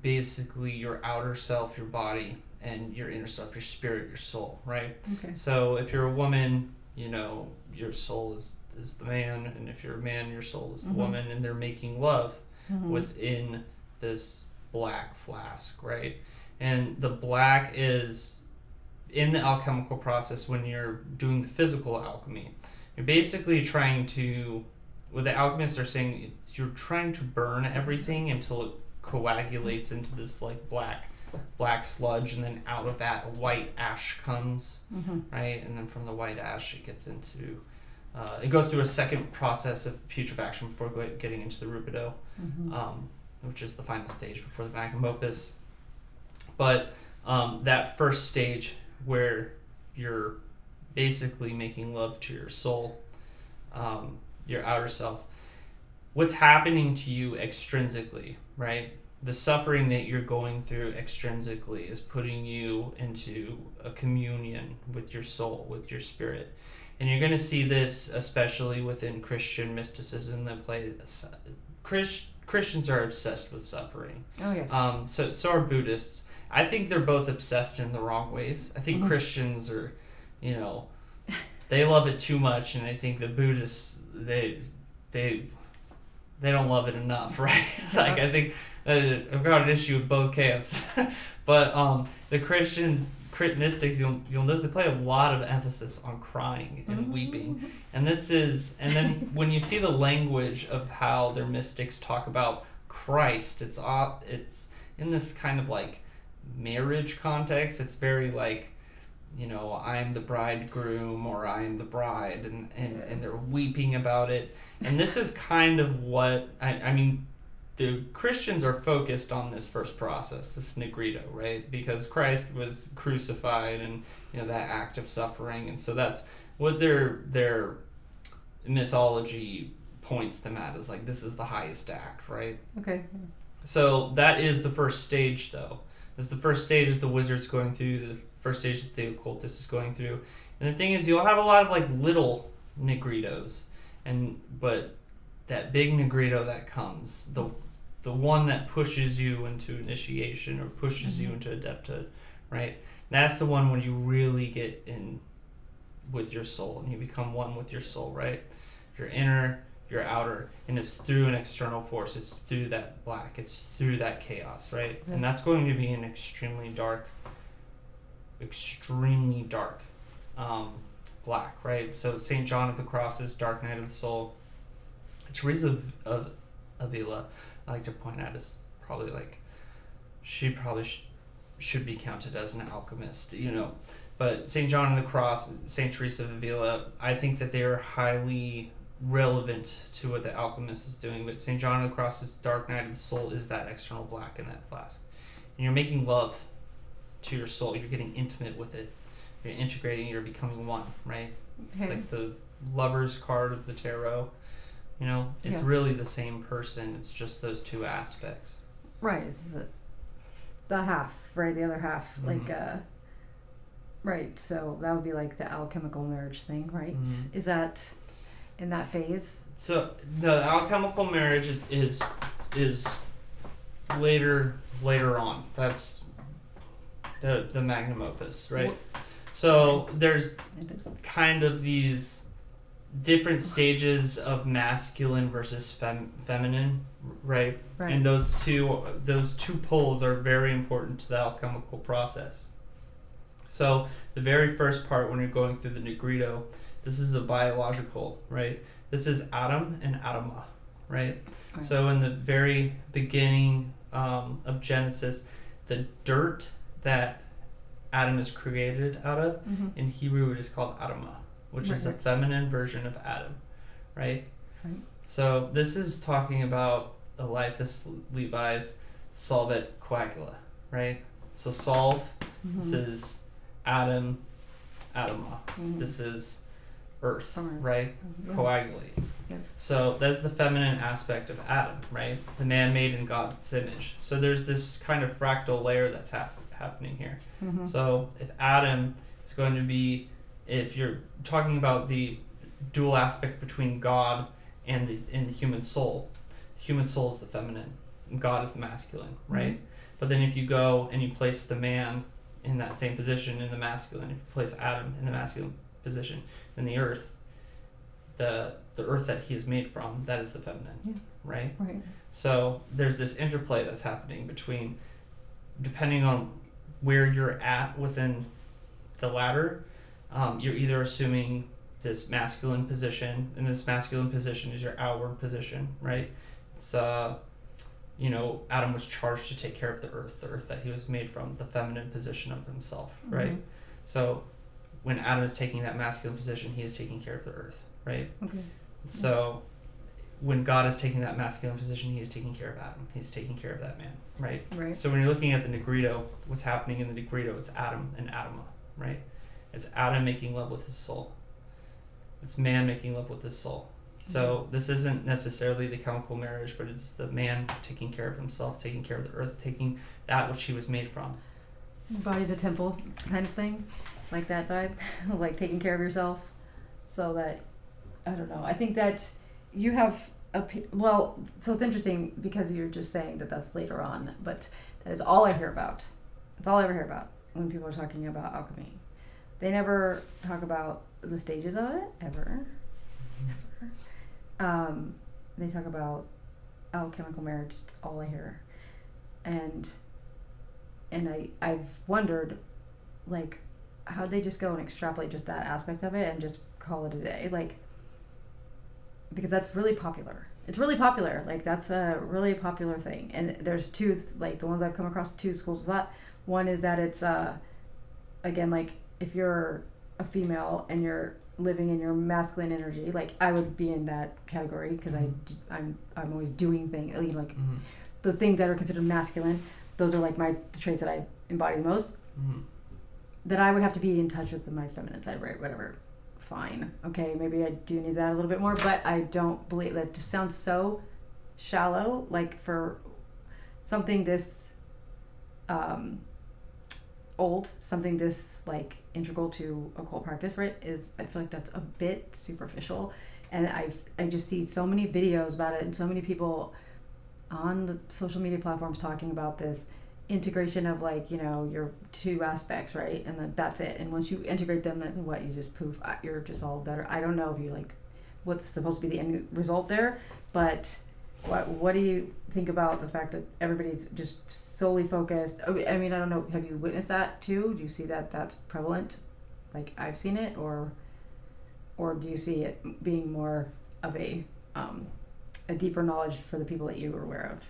basically your outer self, your body, and your inner self, your spirit, your soul, right? Okay. So if you're a woman, your soul is the man, and if you're a man, your soul is the Mm-hmm. woman, and they're making love Mm-hmm. within this black flask, right? And the black is in the alchemical process. When you're doing the physical alchemy, you're basically trying to, what the alchemists are saying, you're trying to burn everything until it coagulates into this like black sludge, and then out of that a white ash comes, Mm-hmm. right? And then from the white ash it gets into it goes through a second process of putrefaction before getting into the rubido, Mm-hmm. which is the final stage before the magnum opus. But that first stage where you're basically making love to your soul, your outer self, what's happening to you extrinsically, right? The suffering that you're going through extrinsically is putting you into a communion with your soul, with your spirit. And you're going to see this especially within Christian mysticism that Christians are obsessed with suffering. Oh yes. So are Buddhists. I think they're both obsessed in the wrong ways. I think Mm-hmm. Christians are, they love it too much, and I think the Buddhists, they don't love it enough, right? Like, I think I've got an issue with both camps. But the Christian mystics, you'll notice they play a lot of emphasis on crying and Mm-hmm. weeping. And then when you see the language of how their mystics talk about Christ, it's in this kind of like marriage context. It's very like, I'm the bridegroom or I'm the bride, and they're weeping about it. And this is kind of what I mean, the Christians are focused on this first process, this Negrito, right? Because Christ was crucified, and that act of suffering, and so that's what their mythology points them at, is like, this is the highest act, right? Okay. So that is the first stage, though. It's the first stage that the wizard's going through, the first stage that the occultist is going through. And the thing is, you'll have a lot of like little Negritos, but that big Negrito that comes, the one that pushes you into initiation or pushes you into adepthood, right? That's the one when you really get in with your soul and you become one with your soul, right? Your inner, your outer, and it's through an external force. It's through that black. It's through that chaos, right? And that's going to be an extremely dark black, right? So St. John of the Cross's Dark Night of the Soul. Teresa of Avila, I like to point out, is probably like, she probably should be counted as an alchemist, But St. John of the Cross, St. Teresa of Avila, I think that they are highly relevant to what the alchemist is doing. But St. John of the Cross's Dark Night of the Soul is that external black in that flask. And you're making love to your soul. You're getting intimate with it. You're integrating. You're becoming one, right? Okay. It's like the Lover's card of the tarot. It's really the same person. It's just those two aspects. Right. It's the half, right? The other half, like right. So that would be like the alchemical marriage thing, right? Is that in that phase? So the alchemical marriage is later on. That's the magnum opus, right? So there's kind of these different stages of masculine versus feminine, right? And those two poles are very important to the alchemical process. So the very first part, when you're going through the Negrito, this is a biological, right? This is Adam and Adama, right? So in the very beginning of Genesis, the dirt that Adam is created out of, in Hebrew it is called Adama, which is a feminine version of Adam, right? So this is talking about Eliphas Levi's solvet coagula, right? So solve, this is Adam, Adama. This is earth, right? Coagulate. So that's the feminine aspect of Adam, right? The man made in God's image. So there's this kind of fractal layer that's happening here. So if Adam is going to be, if you're talking about the dual aspect between God and the human soul is the feminine and God is the masculine, right? But then if you go and you place the man in that same position in the masculine, if you place Adam in the masculine position, then the earth, the earth that he is made from, that is the feminine, right? So there's this interplay that's happening between, depending on where you're at within the ladder, you're either assuming this masculine position, and this masculine position is your outward position, right? It's Adam was charged to take care of the earth that he was made from, the feminine position of himself, right? So when Adam is taking that masculine position, he is taking care of the earth, right? So when God is taking that masculine position, he is taking care of Adam. He's taking care of that man, right? So when you're looking at the Negrito, what's happening in the Negrito, it's Adam and Adama, right? It's Adam making love with his soul. It's man making love with his soul. So this isn't necessarily the chemical marriage, but it's the man taking care of himself, taking care of the earth, taking that which he was made from. Body's a temple kind of thing, like that vibe, like taking care of yourself, so that, I don't know. I think that you have so it's interesting because you're just saying that that's later on, but that is all I hear about. That's all I ever hear about when people are talking about alchemy. They never talk about the stages of it, ever. They talk about alchemical marriage, all I hear. And I've wondered, like, how'd they just go and extrapolate just that aspect of it and just call it a day? Like, because that's really popular. It's really popular. Like, that's a really popular thing. And there's two, like, the ones I've come across, two schools of that. One is that it's, again, like, if you're a female and you're living in your masculine energy, like, I would be in that category because I'm always doing things, like, the things that are considered masculine, those are, like, the traits that I embody the most. That I would have to be in touch with my feminine side, right? Whatever. Fine. Okay, maybe I do need that a little bit more, but I don't believe that. Just sounds so shallow, like, for something this old, something this, like, integral to occult practice, right? I feel like that's a bit superficial, and I just see so many videos about it and so many people on the social media platforms talking about this integration of, like, your two aspects, right? And then that's it. And once you integrate them, that's what, you just poof, you're just all better. I don't know if you, like, what's supposed to be the end result there, but what do you think about the fact that everybody's just solely focused? I mean, I don't know, have you witnessed that too? Do you see that that's prevalent, like I've seen it, or do you see it being more of a deeper knowledge for the people that you are aware of?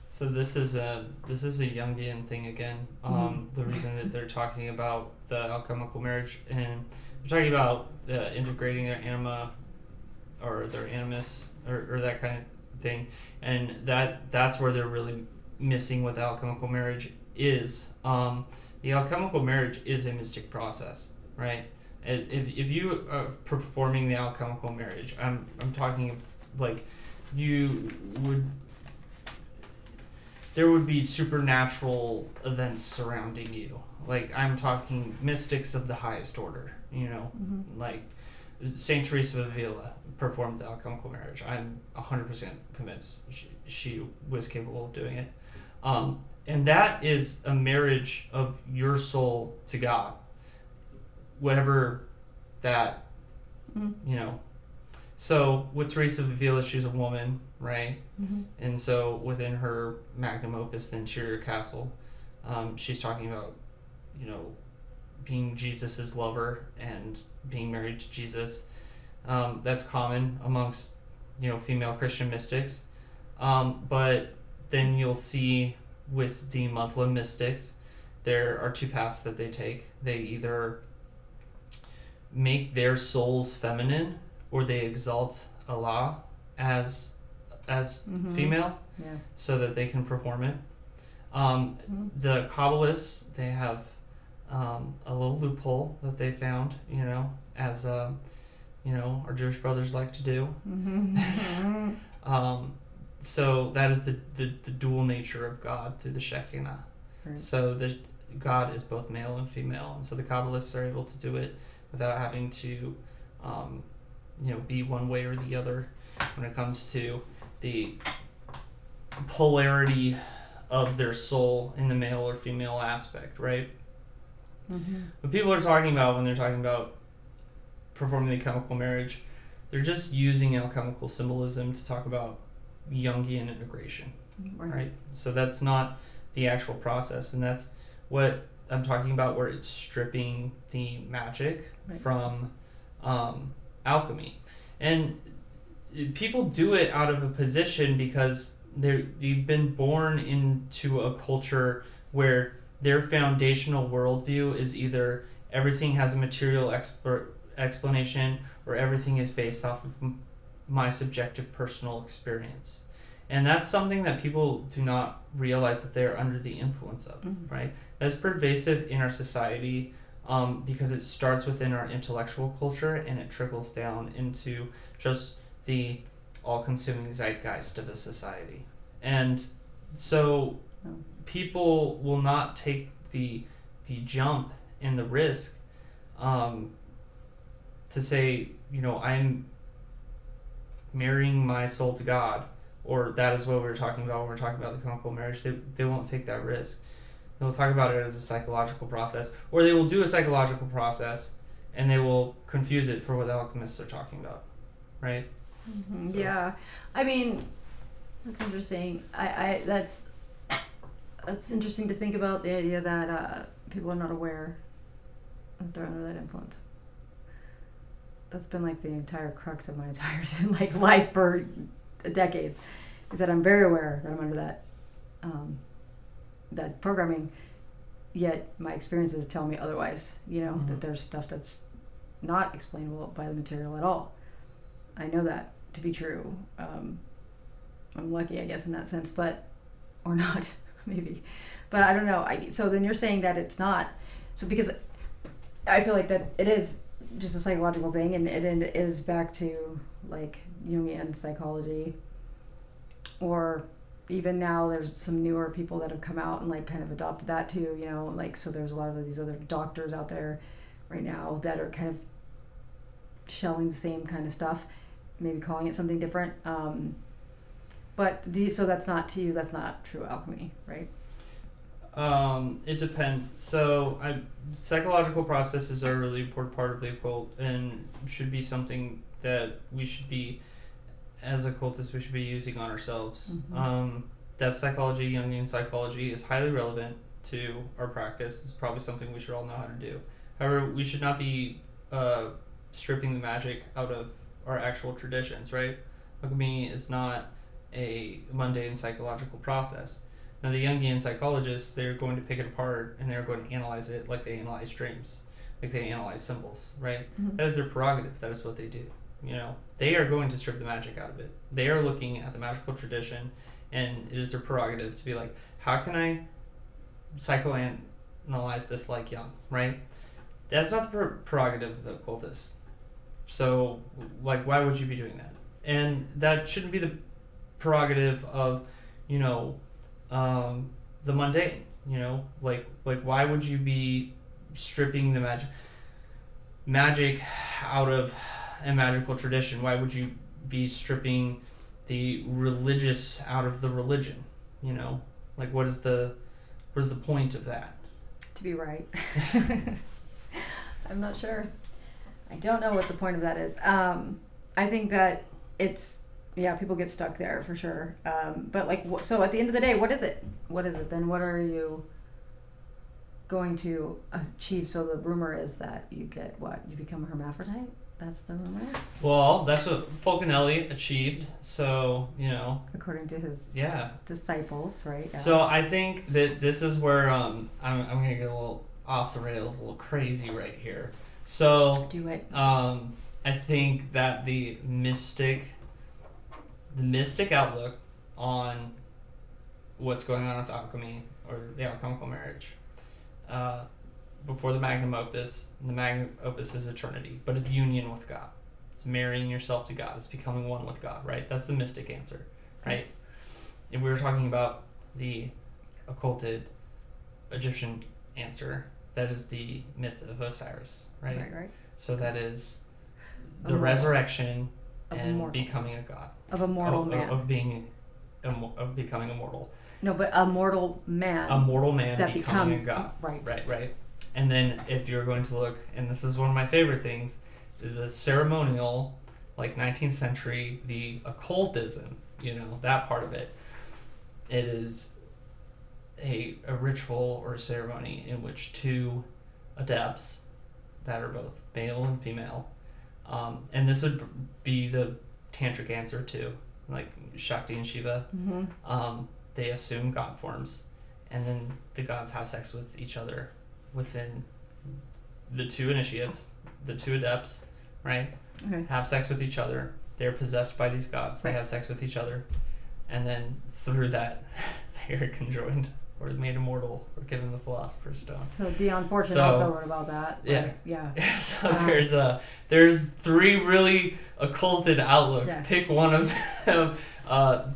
So this is a Jungian thing again. The reason that they're talking about the alchemical marriage, and they're talking about integrating their anima or their animus or that kind of thing, and that's where they're really missing what the alchemical marriage is. The alchemical marriage is a mystic process, right? If you are performing the alchemical marriage, I'm talking like you would. there would be supernatural events surrounding you. Like, I'm talking mystics of the highest order, like Saint Teresa of Avila performed the alchemical marriage. I'm 100% convinced she was capable of doing it. And that is a marriage of your soul to God. Whatever that, So with Teresa of Avila, she's a woman, right? Mm-hmm. And so within her magnum opus, the Interior Castle, she's talking about, being Jesus's lover and being married to Jesus. That's common amongst, female Christian mystics. But then you'll see with the Muslim mystics, there are two paths that they take. They either make their souls feminine, or they exalt Allah as female, so that they can perform it. The Kabbalists, they have a little loophole that they found, as our Jewish brothers like to do. So that is the dual nature of God through the Shekinah. Right. So the God is both male and female, and so the Kabbalists are able to do it without having to, be one way or the other when it comes to the polarity of their soul in the male or female aspect, right? What people are talking about when they're talking about performing the alchemical marriage, they're just using alchemical symbolism to talk about Jungian integration, right? So that's not the actual process, and that's what I'm talking about, where it's stripping the magic from alchemy. And people do it out of a position because they've been born into a culture where their foundational worldview is either everything has a material explanation, or everything is based off of my subjective personal experience. And that's something that people do not realize that they're under the influence of, right? That's pervasive in our society, because it starts within our intellectual culture and it trickles down into just the all-consuming zeitgeist of a society. And so people will not take the jump and the risk to say, I'm marrying my soul to God, or that is what we're talking about when we're talking about the alchemical marriage. They won't take that risk. They'll talk about it as a psychological process, or they will do a psychological process and they will confuse it for what the alchemists are talking about, right? So. Yeah, I mean, that's interesting. That's interesting to think about, the idea that people are not aware that they're under that influence. That's been like the entire crux of my entire life for decades, is that I'm very aware that I'm under that programming, yet my experiences tell me otherwise, that there's stuff that's not explainable by the material at all. I know that to be true. I'm lucky, I guess, in that sense, or not, maybe. But I don't know. So then you're saying that it's not. So because I feel like that it is just a psychological thing, and it is back to like Jungian psychology, or even now there's some newer people that have come out and like kind of adopted that too, so there's a lot of these other doctors out there right now that are kind of shelling the same kind of stuff, maybe calling it something different. But so that's not true alchemy, right? It depends. So psychological processes are a really important part of the occult, and should be something that we should be, as occultists, we should be using on ourselves. Depth psychology, Jungian psychology is highly relevant to our practice. It's probably something we should all know how to do. However, we should not be stripping the magic out of our actual traditions, right? Alchemy is not a mundane psychological process. Now, the Jungian psychologists, they're going to pick it apart and they're going to analyze it like they analyze dreams, like they analyze symbols, right? That is their prerogative. That is what they do. They are going to strip the magic out of it. They are looking at the magical tradition, and it is their prerogative to be like, how can I psychoanalyze this like Jung, right? That's not the prerogative of the occultist. So, why would you be doing that? And that shouldn't be the prerogative of, the mundane. Like why would you be stripping the magic out of a magical tradition? Why would you be stripping the religious out of the religion? Like what is the point of that? To be right. I'm not sure. I don't know what the point of that is. I think that it's, people get stuck there for sure. But like, so at the end of the day, what is it? What is it? Then what are you going to achieve? So the rumor is that you get what? You become a hermaphrodite? That's the rumor? Well, that's what Fulcanelli achieved. So, according to his disciples, right? Yeah. So I think that this is where I'm going to get a little off the rails, a little crazy right here. So, do it. I think that the mystic outlook on what's going on with alchemy or the alchemical marriage, before the magnum opus is eternity, but it's union with God. It's marrying yourself to God. It's becoming one with God, right? That's the mystic answer, right? If we were talking about the occulted Egyptian answer, that is the myth of Osiris, right? Right. So that is the resurrection and becoming a god. Of a mortal man. Of becoming immortal. No, but a mortal man. A mortal man that becoming becomes, a god. Right. And then if you're going to look, and this is one of my favorite things, the ceremonial, like 19th century, the occultism, that part of it, it is a ritual or a ceremony in which two adepts that are both male and female, and this would be the tantric answer too, like Shakti and Shiva, they assume god forms, and then the gods have sex with each other within the two initiates, the two adepts, right? Okay. Have sex with each other. They're possessed by these gods. They have sex with each other, and then through that, they are conjoined or made immortal or given the Philosopher's Stone. So Dion Fortune also wrote about that. Yeah. So there's three really occulted outlooks. Yes. Pick one of them.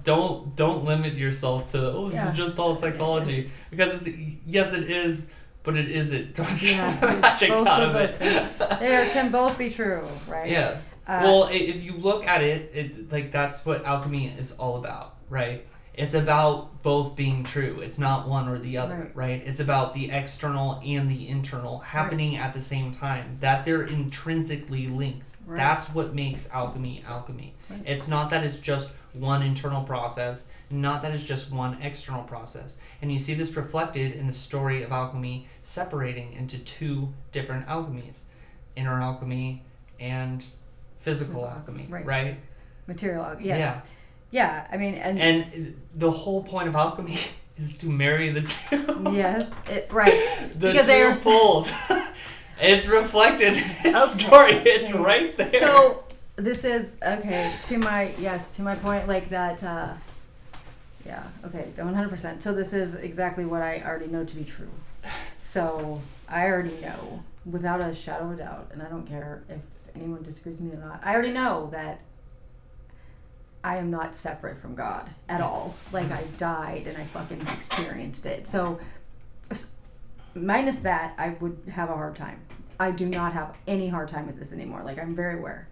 Don't limit yourself to this is just all psychology, because it is. But it isn't. Don't magic out of it. They can both be true, right? Yeah. Well, if you look at it, like that's what alchemy is all about, right? It's about both being true. It's not one or the other, right? It's about the external and the internal happening at the same time. That they're intrinsically linked. Right. That's what makes alchemy alchemy. Right. It's not that it's just one internal process, not that it's just one external process. And you see this reflected in the story of alchemy separating into two different alchemies, inner alchemy and physical alchemy, right? Material alchemy, yes. Yeah, I mean, and the whole point of alchemy is to marry the two. Yes, right. The because two are poles. It's reflected in the story. It's right there. So this is to my point, like that. 100%. So this is exactly what I already know to be true. So I already know, without a shadow of a doubt, and I don't care if anyone disagrees with me or not. I already know that I am not separate from God at all. Like, I died and I fucking experienced it. So minus that, I would have a hard time. I do not have any hard time with this anymore. Like, I'm very aware.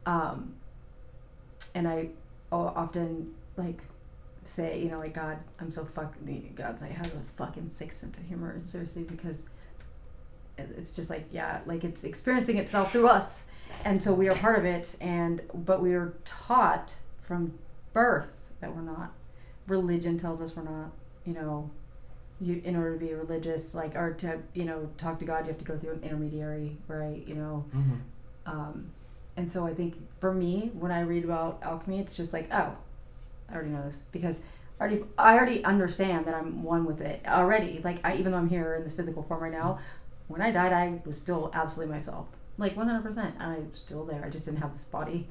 And I often, like, say, like, God, I'm so fucking... God's like, has a fucking sick sense of humor, seriously, because it's just like, it's experiencing itself through us. And so we are part of it, but we are taught from birth that we're not. Religion tells us we're not, in order to be religious, like, or to, talk to God, you have to go through an intermediary, right? And so I think for me, when I read about alchemy, it's just like, oh, I already know this, because I already understand that I'm one with it already. Like, even though I'm here in this physical form right now, when I died, I was still absolutely myself. Like, 100%. I'm still there. I just didn't have this body.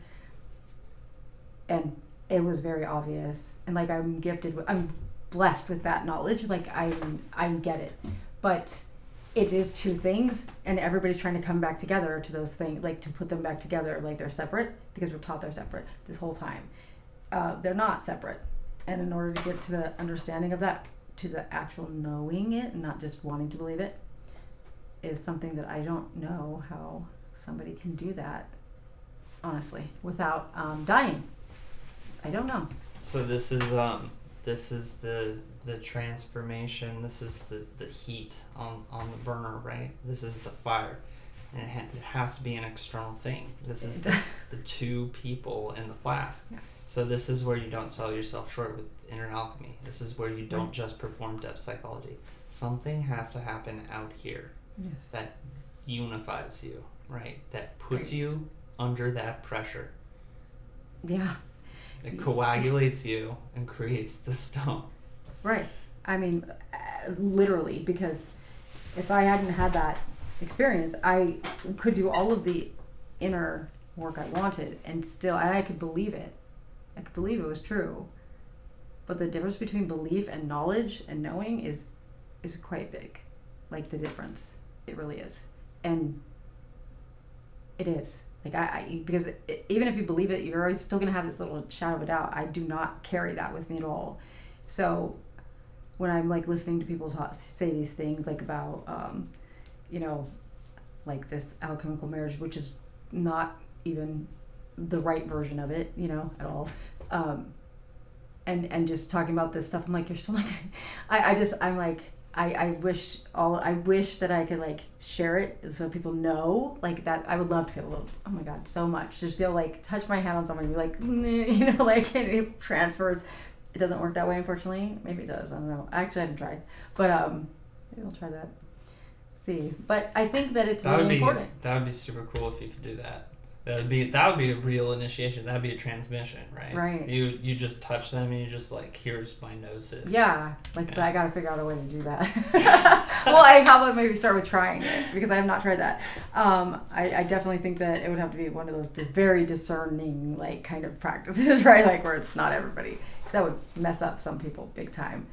And it was very obvious. And, like, I'm blessed with that knowledge. Like, I get it. But it is two things, and everybody's trying to come back together to those things, like, to put them back together. Like, they're separate, because we're taught they're separate this whole time. They're not separate. And in order to get to the understanding of that, to the actual knowing it and not just wanting to believe it, is something that I don't know how somebody can do that, honestly, without dying. I don't know. So this is the transformation. This is the heat on the burner, right? This is the fire, and it has to be an external thing. This is the two people in the flask. Yeah. So this is where you don't sell yourself short with inner alchemy. This is where you don't just perform depth psychology. Something has to happen out here that unifies you, right? That puts you under that pressure. Yeah. It coagulates you and creates the stone. Right. I mean, literally, because if I hadn't had that experience, I could do all of the inner work I wanted and I could believe it. I could believe it was true. But the difference between belief and knowledge and knowing is quite big. Like, the difference. It really is. And it is. Like, because even if you believe it, you're always still going to have this little shadow of a doubt. I do not carry that with me at all. So when I'm like listening to people say these things like about, like this alchemical marriage, which is not even the right version of it, at all. And just talking about this stuff, I'm like, you're still not gonna, I wish that I could like share it so people know like that. I would love to be able to, oh my God, so much. Just be able to like touch my hand on somebody and be like, like it transfers. It doesn't work that way, unfortunately. Maybe it does. I don't know. Actually, I haven't tried, but maybe I'll try that. See, but I think that it's really important. That would be super cool if you could do that. That would be a real initiation. That would be a transmission, right? Right. You just touch them and you just like, here's my gnosis. Yeah, but I got to figure out a way to do that. Well, how about maybe start with trying it, because I have not tried that. I definitely think that it would have to be one of those very discerning like kind of practices, right? Like where it's not everybody, because that would mess up some people big time.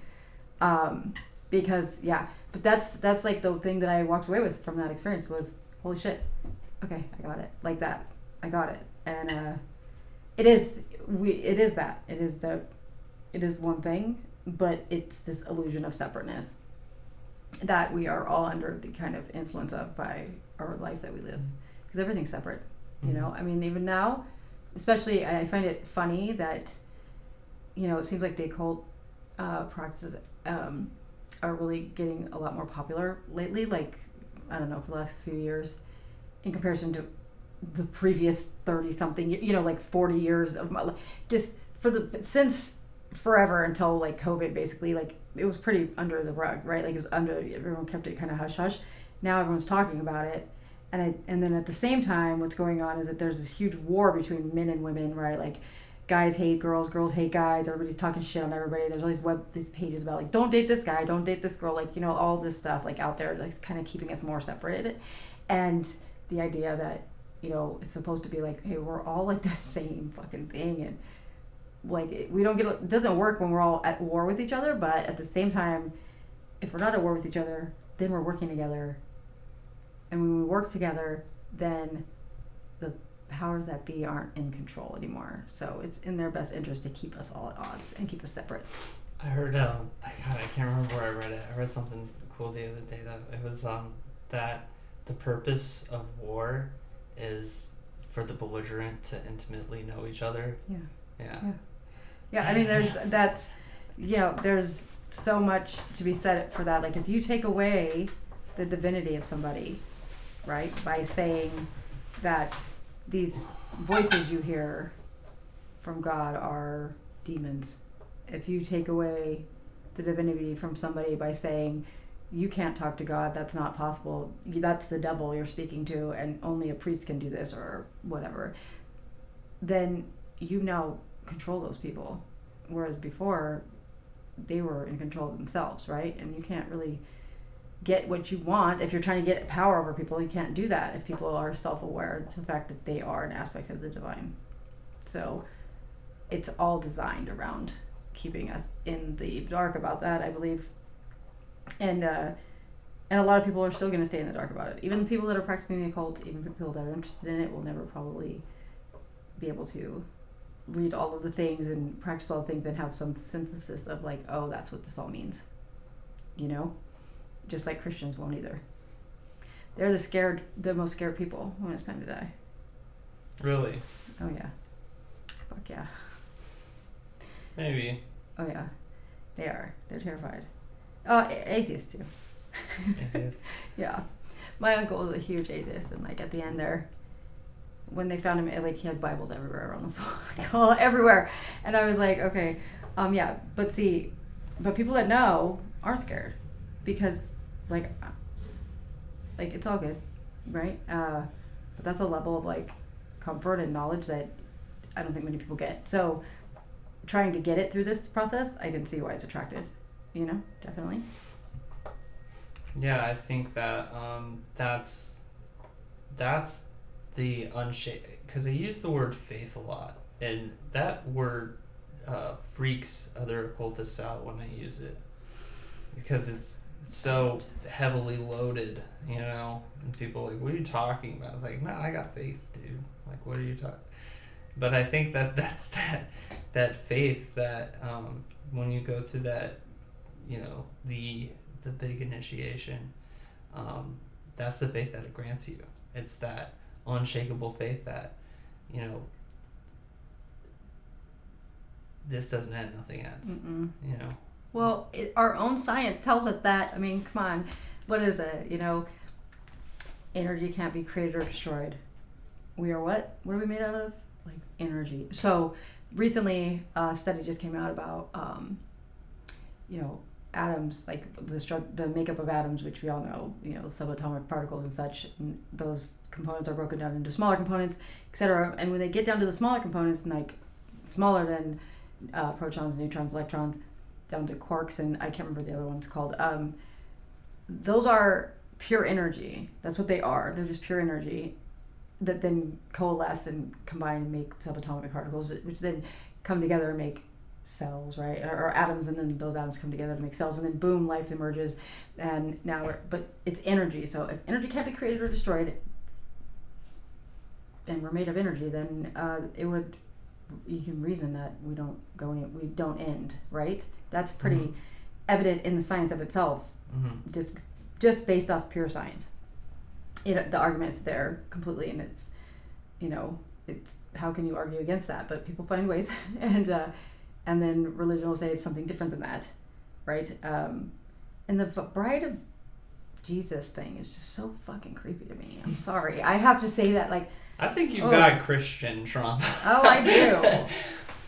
Because but that's like the thing that I walked away with from that experience was, holy shit, okay, I got it, like that. I got it. And it is one thing, but it's this illusion of separateness that we are all under the kind of influence of by our life that we live, because everything's separate. I mean, even now, especially, I find it funny that it seems like the occult practices are really getting a lot more popular lately, like I don't know, for the last few years, in comparison to the previous 30 something, like 40 years of my life, just since forever until like COVID, basically. Like it was pretty under the rug, right? Like it was everyone kept it kind of hush hush. Now everyone's talking about it. And then at the same time, what's going on is that there's this huge war between men and women, right? Like guys hate girls, girls hate guys, everybody's talking shit on everybody. There's all these pages about like, don't date this guy, don't date this girl, like, all this stuff like out there, like kind of keeping us more separated. And the idea that, it's supposed to be like, hey, we're all like the same fucking thing, and like it doesn't work when we're all at war with each other. But at the same time, if we're not at war with each other, then we're working together, and when we work together, then the powers that be aren't in control anymore. So it's in their best interest to keep us all at odds and keep us separate. I heard I can't remember where I read it. I read something cool the other day that it was that the purpose of war is for the belligerent to intimately know each other. Yeah. I mean, there's so much to be said for that. Like if you take away the divinity of somebody, right, by saying that these voices you hear from God are demons, if you take away the divinity from somebody by saying you can't talk to God, that's not possible, that's the devil you're speaking to, and only a priest can do this or whatever, then you now control those people. Whereas before, they were in control of themselves, right? And you can't really get what you want. If you're trying to get power over people, you can't do that if people are self-aware of the fact that they are an aspect of the divine. So it's all designed around keeping us in the dark about that, I believe. And a lot of people are still going to stay in the dark about it. Even the people that are practicing the occult, even people that are interested in it, will never probably be able to read all of the things and practice all the things and have some synthesis of like, oh, that's what this all means. You know? Just like Christians won't either. They're the most scared people when it's time to die. Really? Oh yeah. Fuck yeah. Maybe. Oh yeah. They are. They're terrified. Atheists too. Atheists. Yeah. My uncle was a huge atheist, and like at the end there, when they found him, like he had Bibles everywhere on the floor, like all everywhere, and I was like, okay, yeah, but people that know aren't scared, because like it's all good, right? But that's a level of like comfort and knowledge that I don't think many people get. So trying to get it through this process, I can see why it's attractive, you know, definitely. Yeah, I think that that's the because they use the word faith a lot, and that word freaks other occultists out when I use it, because it's so heavily loaded, you know, and people are like, what are you talking about? It's like, no, I got faith, dude. Like, what are you talking? But I think that's that faith that when you go through that, you know, the big initiation, that's the faith that it grants you. It's that unshakable faith that, you know, this doesn't end, nothing ends. Mm-mm. You know. Well, our own science tells us that. I mean, come on, what is it? You know, energy can't be created or destroyed. We are what? What are we made out of? Like energy. So recently, a study just came out about, you know, atoms, like the makeup of atoms, which we all know, you know, subatomic particles and such. And those components are broken down into smaller components, etc. And when they get down to the smaller components, like smaller than protons, neutrons, electrons, down to quarks, and I can't remember the other one's called. Those are pure energy. That's what they are. They're just pure energy that then coalesce and combine and make subatomic particles, which then come together and make cells, right? Or atoms, and then those atoms come together to make cells, and then boom, life emerges. And now but it's energy. So if energy can't be created or destroyed, and we're made of energy, then you can reason that we don't end, right? That's pretty evident in the science of itself, just based off pure science. The argument is there completely, and it's, you know, it's how can you argue against that? But people find ways, and then religion will say it's something different than that, right? And the bride of Jesus thing is just so fucking creepy to me. I'm sorry, I have to say that. Like, I think you've got Christian trauma. Oh, I do.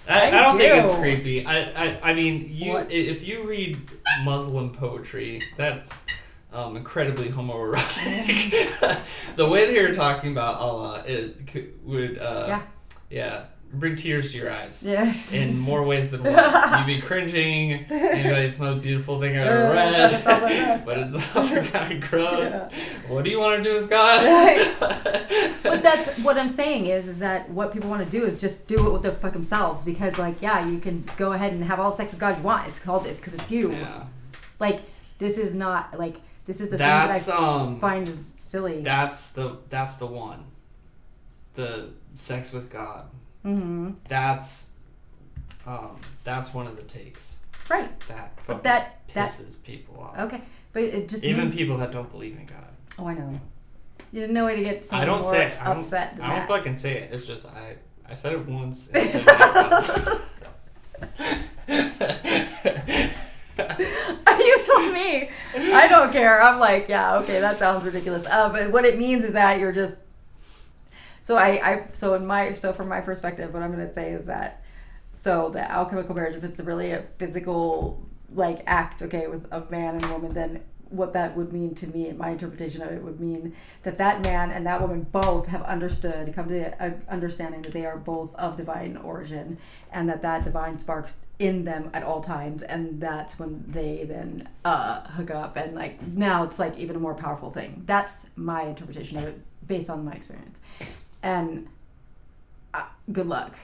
I don't think it's creepy. I mean, if you read Muslim poetry, that's incredibly homoerotic. The way that you're talking about Allah, it would bring tears to your eyes. Yeah. In more ways than one. You'd be cringing, and you're like, it's the most beautiful thing I've ever read. But it's also kind of gross. Yeah. What do you want to do with God? But that's what I'm saying is that what people want to do is just do it with their fucking selves, because like, yeah, you can go ahead and have all the sex with God you want. It's because it's you. Yeah. Like, this is not like, this is the thing that I find is silly. That's the one. The sex with God. Mm-hmm. That's one of the takes. Right. That pisses people off. Okay, but it just even people that don't believe in God. Oh, I know. You have no way to get someone upset than I don't that. fucking say it. It's just I said it once. And you told me. I don't care. I'm like, yeah, okay, that sounds ridiculous. But what it means is that you're just. So from my perspective, what I'm going to say is that, so the alchemical marriage, if it's really a physical like act, okay, with a man and woman, then what that would mean to me, my interpretation of it would mean that man and that woman both have come to the understanding that they are both of divine origin, and that divine sparks in them at all times, and that's when they then hook up, and like now it's like even a more powerful thing. That's my interpretation of it based on my experience. And good luck,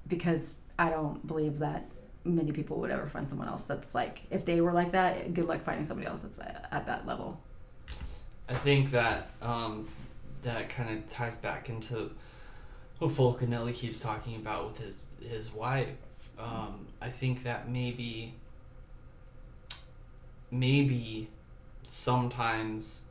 because I don't believe that many people would ever find someone else that's like, if they were like that, good luck finding somebody else that's at that level. I think that that kind of ties back into what Fulcanelli keeps talking about with his wife. I think that maybe sometimes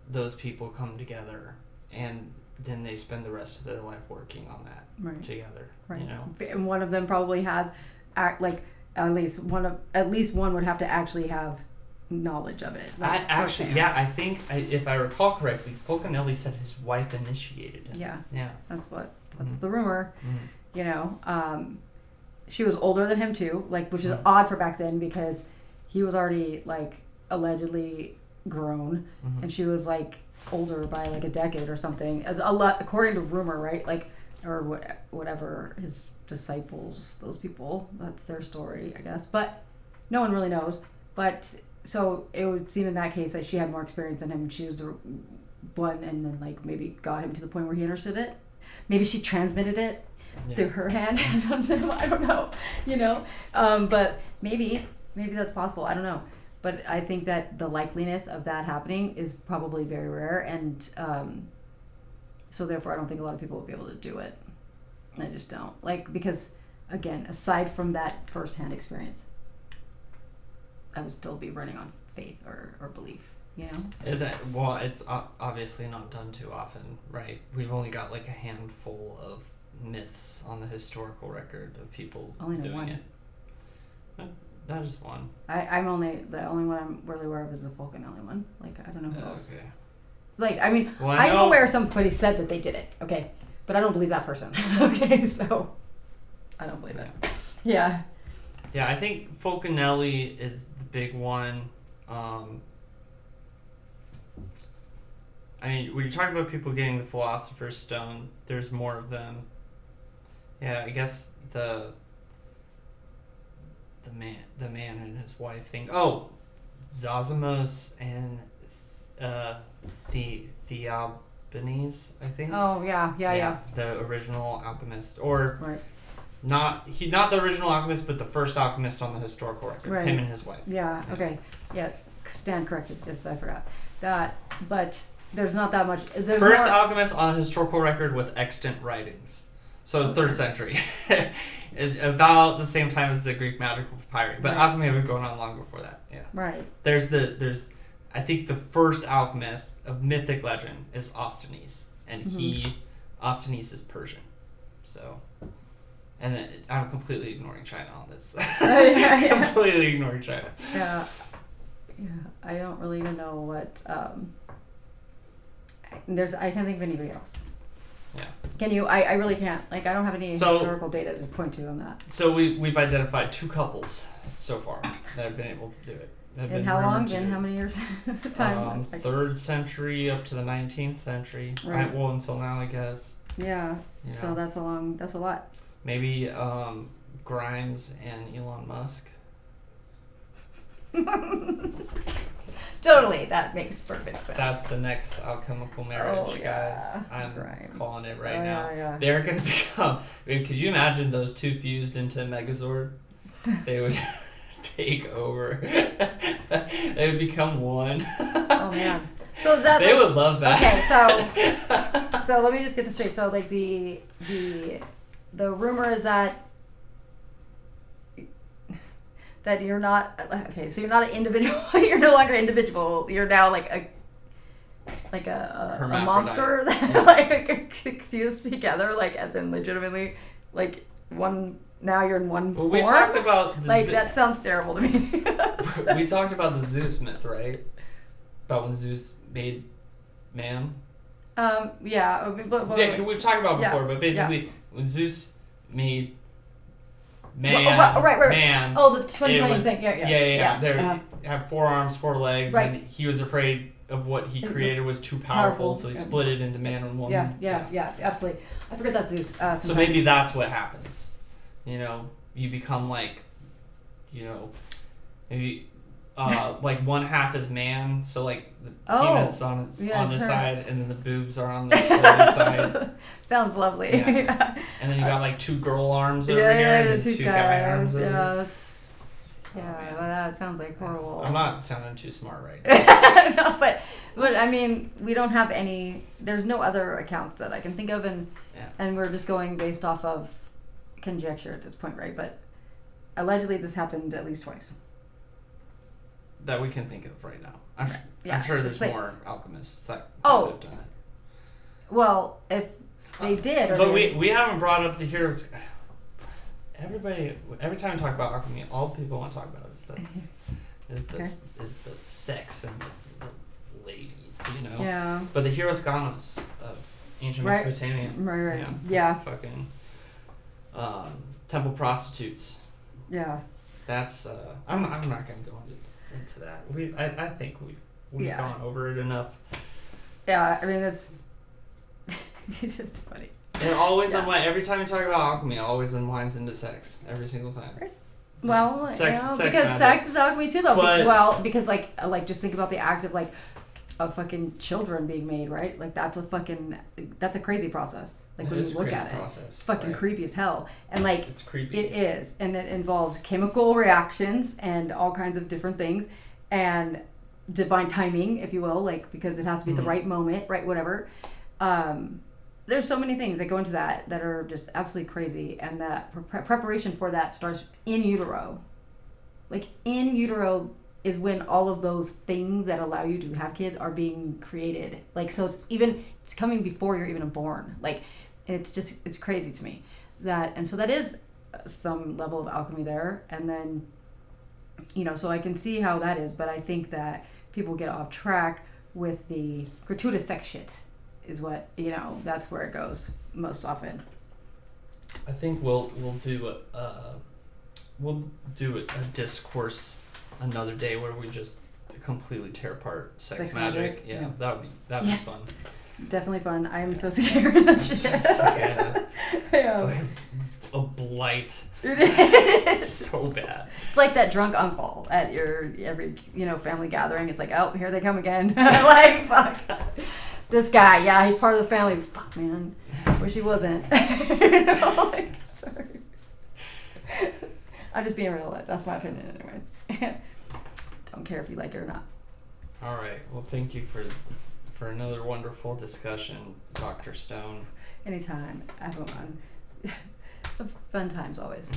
those people come together and then they spend the rest of their life working on that together. Right. You know, and one of them probably has at least one would have to actually have knowledge of it. I think if I recall correctly, Fulcanelli said his wife initiated it. Yeah. That's Mm-hmm. the rumor. Mm-hmm. You know, she was older than him too, which is odd for back then because he was already allegedly grown, and she was older by a decade or something. A lot, according to rumor, right? Or whatever his disciples, those people. That's their story, I guess. But no one really knows. But so it would seem in that case that she had more experience than him, and she was the one, and then maybe got him to the point where he understood it. Maybe she transmitted it through her hand. I don't know, you know. But maybe that's possible. I don't know. But I think that the likeliness of that happening is probably very rare, and so therefore I don't think a lot of people will be able to do it. I just don't. Because, again, aside from that first-hand experience, I would still be running on faith or belief, you know? It's obviously not done too often, right? We've only got a handful of myths on the historical record of people doing one. it. Not just one. The only one I'm really aware of is the Fulcanelli one. I don't know who else. Okay. I'm aware somebody said that they did it, okay? But I don't believe that person, okay? So, I don't believe it. Yeah. Yeah, I think Fulcanelli is the big one. When you talk about people getting the Philosopher's Stone, there's more of them. Yeah, I guess the man and his wife thing. Oh, Zosimus and Theobanes, I think. Oh yeah. The original alchemist, or not the original alchemist, but the first alchemist on the historical record. Right. Him and his wife. Yeah. Okay. Yeah. Stan corrected this. I forgot that, but there's not that much. First alchemist on a historical record with extant writings. So it's 3rd century. About the same time as the Greek magical papyri. But alchemy had been going on long before that. Yeah. Right. There's I think the first alchemist of mythic legend is Ostanes. And Ostanes is Persian. So, and then I'm completely ignoring China on this. Completely ignoring China. Yeah. I don't really even know what, I can't think of anybody else. Yeah. Can you? I really can't. I don't have any historical data to point to on that. So we've identified 2 couples so far that have been able to do it. In how long? In how many years? Time? 3rd century up to the 19th century. Right. Well, until now, I guess. Yeah. You know. So that's a lot. Maybe Grimes and Elon Musk. Totally, that makes perfect sense. That's the next alchemical marriage, guys. I'm calling it right now. Yeah. They're going to become... could you imagine those 2 fused into Megazord? They would take over. They would become one. Oh, man. So is that... They would love that. Okay, so let me just get this straight. So, the rumor is that you're not so you're not an individual. You're no longer individual. You're now a monster that fused together, as in legitimately one. Now you're in one form. We talked about that sounds terrible to me. We talked about the Zeus myth, right? About when Zeus made man. Yeah. We've talked about it before, but basically when Zeus made man. Man. Oh, the twin flame thing. Yeah. They have 4 arms, 4 legs, and he was afraid of what he created was too powerful, so he split it into man and woman. Yeah, absolutely. I forget that's Zeus. So maybe that's what happens. You know, you become maybe one half is man, so the penis on this side, and then the boobs are on the other side. Sounds lovely. Yeah. And then you got 2 girl arms over here, and then 2 guy arms over here. That sounds horrible. I'm not sounding too smart right now. No, but I mean, we don't have any. There's no other accounts that I can think of, and we're just going based off of conjecture at this point, right? But allegedly this happened at least twice. That we can think of right now. I'm Yeah, sure there's it's like- more alchemists that Oh. have done it. Well, if they did, or But they, we haven't brought up the heroes. Everybody, every time we talk about alchemy, all people want to talk about is the sex and the ladies, you know. yeah, But the heroes Ganos of ancient Right. Mesopotamia. right, Yeah. yeah, Fucking temple prostitutes. yeah. That's I'm not gonna go into that. I think we've Yeah. gone over it enough. Yeah, I mean, it's it's funny. It always Yeah. every time we talk about alchemy, it always unwinds into sex every single time. Right. Well, Sex- you know, sex because magic. sex is alchemy too, though. But- Because like just think about the act of like of fucking children being made, right? Like that's a crazy process. Like when It is you a look crazy at it, process, it's fucking right? creepy as hell. And like It's creepy. it is, and it involves chemical reactions and all kinds of different things, and divine timing, if you will, like because it has to be at the right moment, right? Whatever. There's so many things that go into that are just absolutely crazy, and that preparation for that starts in utero. Like in utero is when all of those things that allow you to have kids are being created. Like so, it's coming before you're even born. Like, and it's crazy to me and so that is some level of alchemy there, and then so I can see how that is, but I think that people get off track with the gratuitous sex shit. Is what that's where it goes most often. I think we'll do a discourse another day where we just completely tear apart sex magic. Yeah, that would be Yes. fun. Definitely fun. I am so scared of that shit. Yeah. Yeah. It's like a blight. It is. So bad. It's like that drunk uncle at your every family gathering. It's like, oh, here they come again. Like, fuck. This guy, yeah, he's part of the family. Fuck, man. Wish he wasn't. Like, sorry. I'm just being real. That's my opinion, anyways. Don't care if you like it or not. All right. Well, thank you for another wonderful discussion, Dr. Stone. Anytime. Abammon. Fun times always.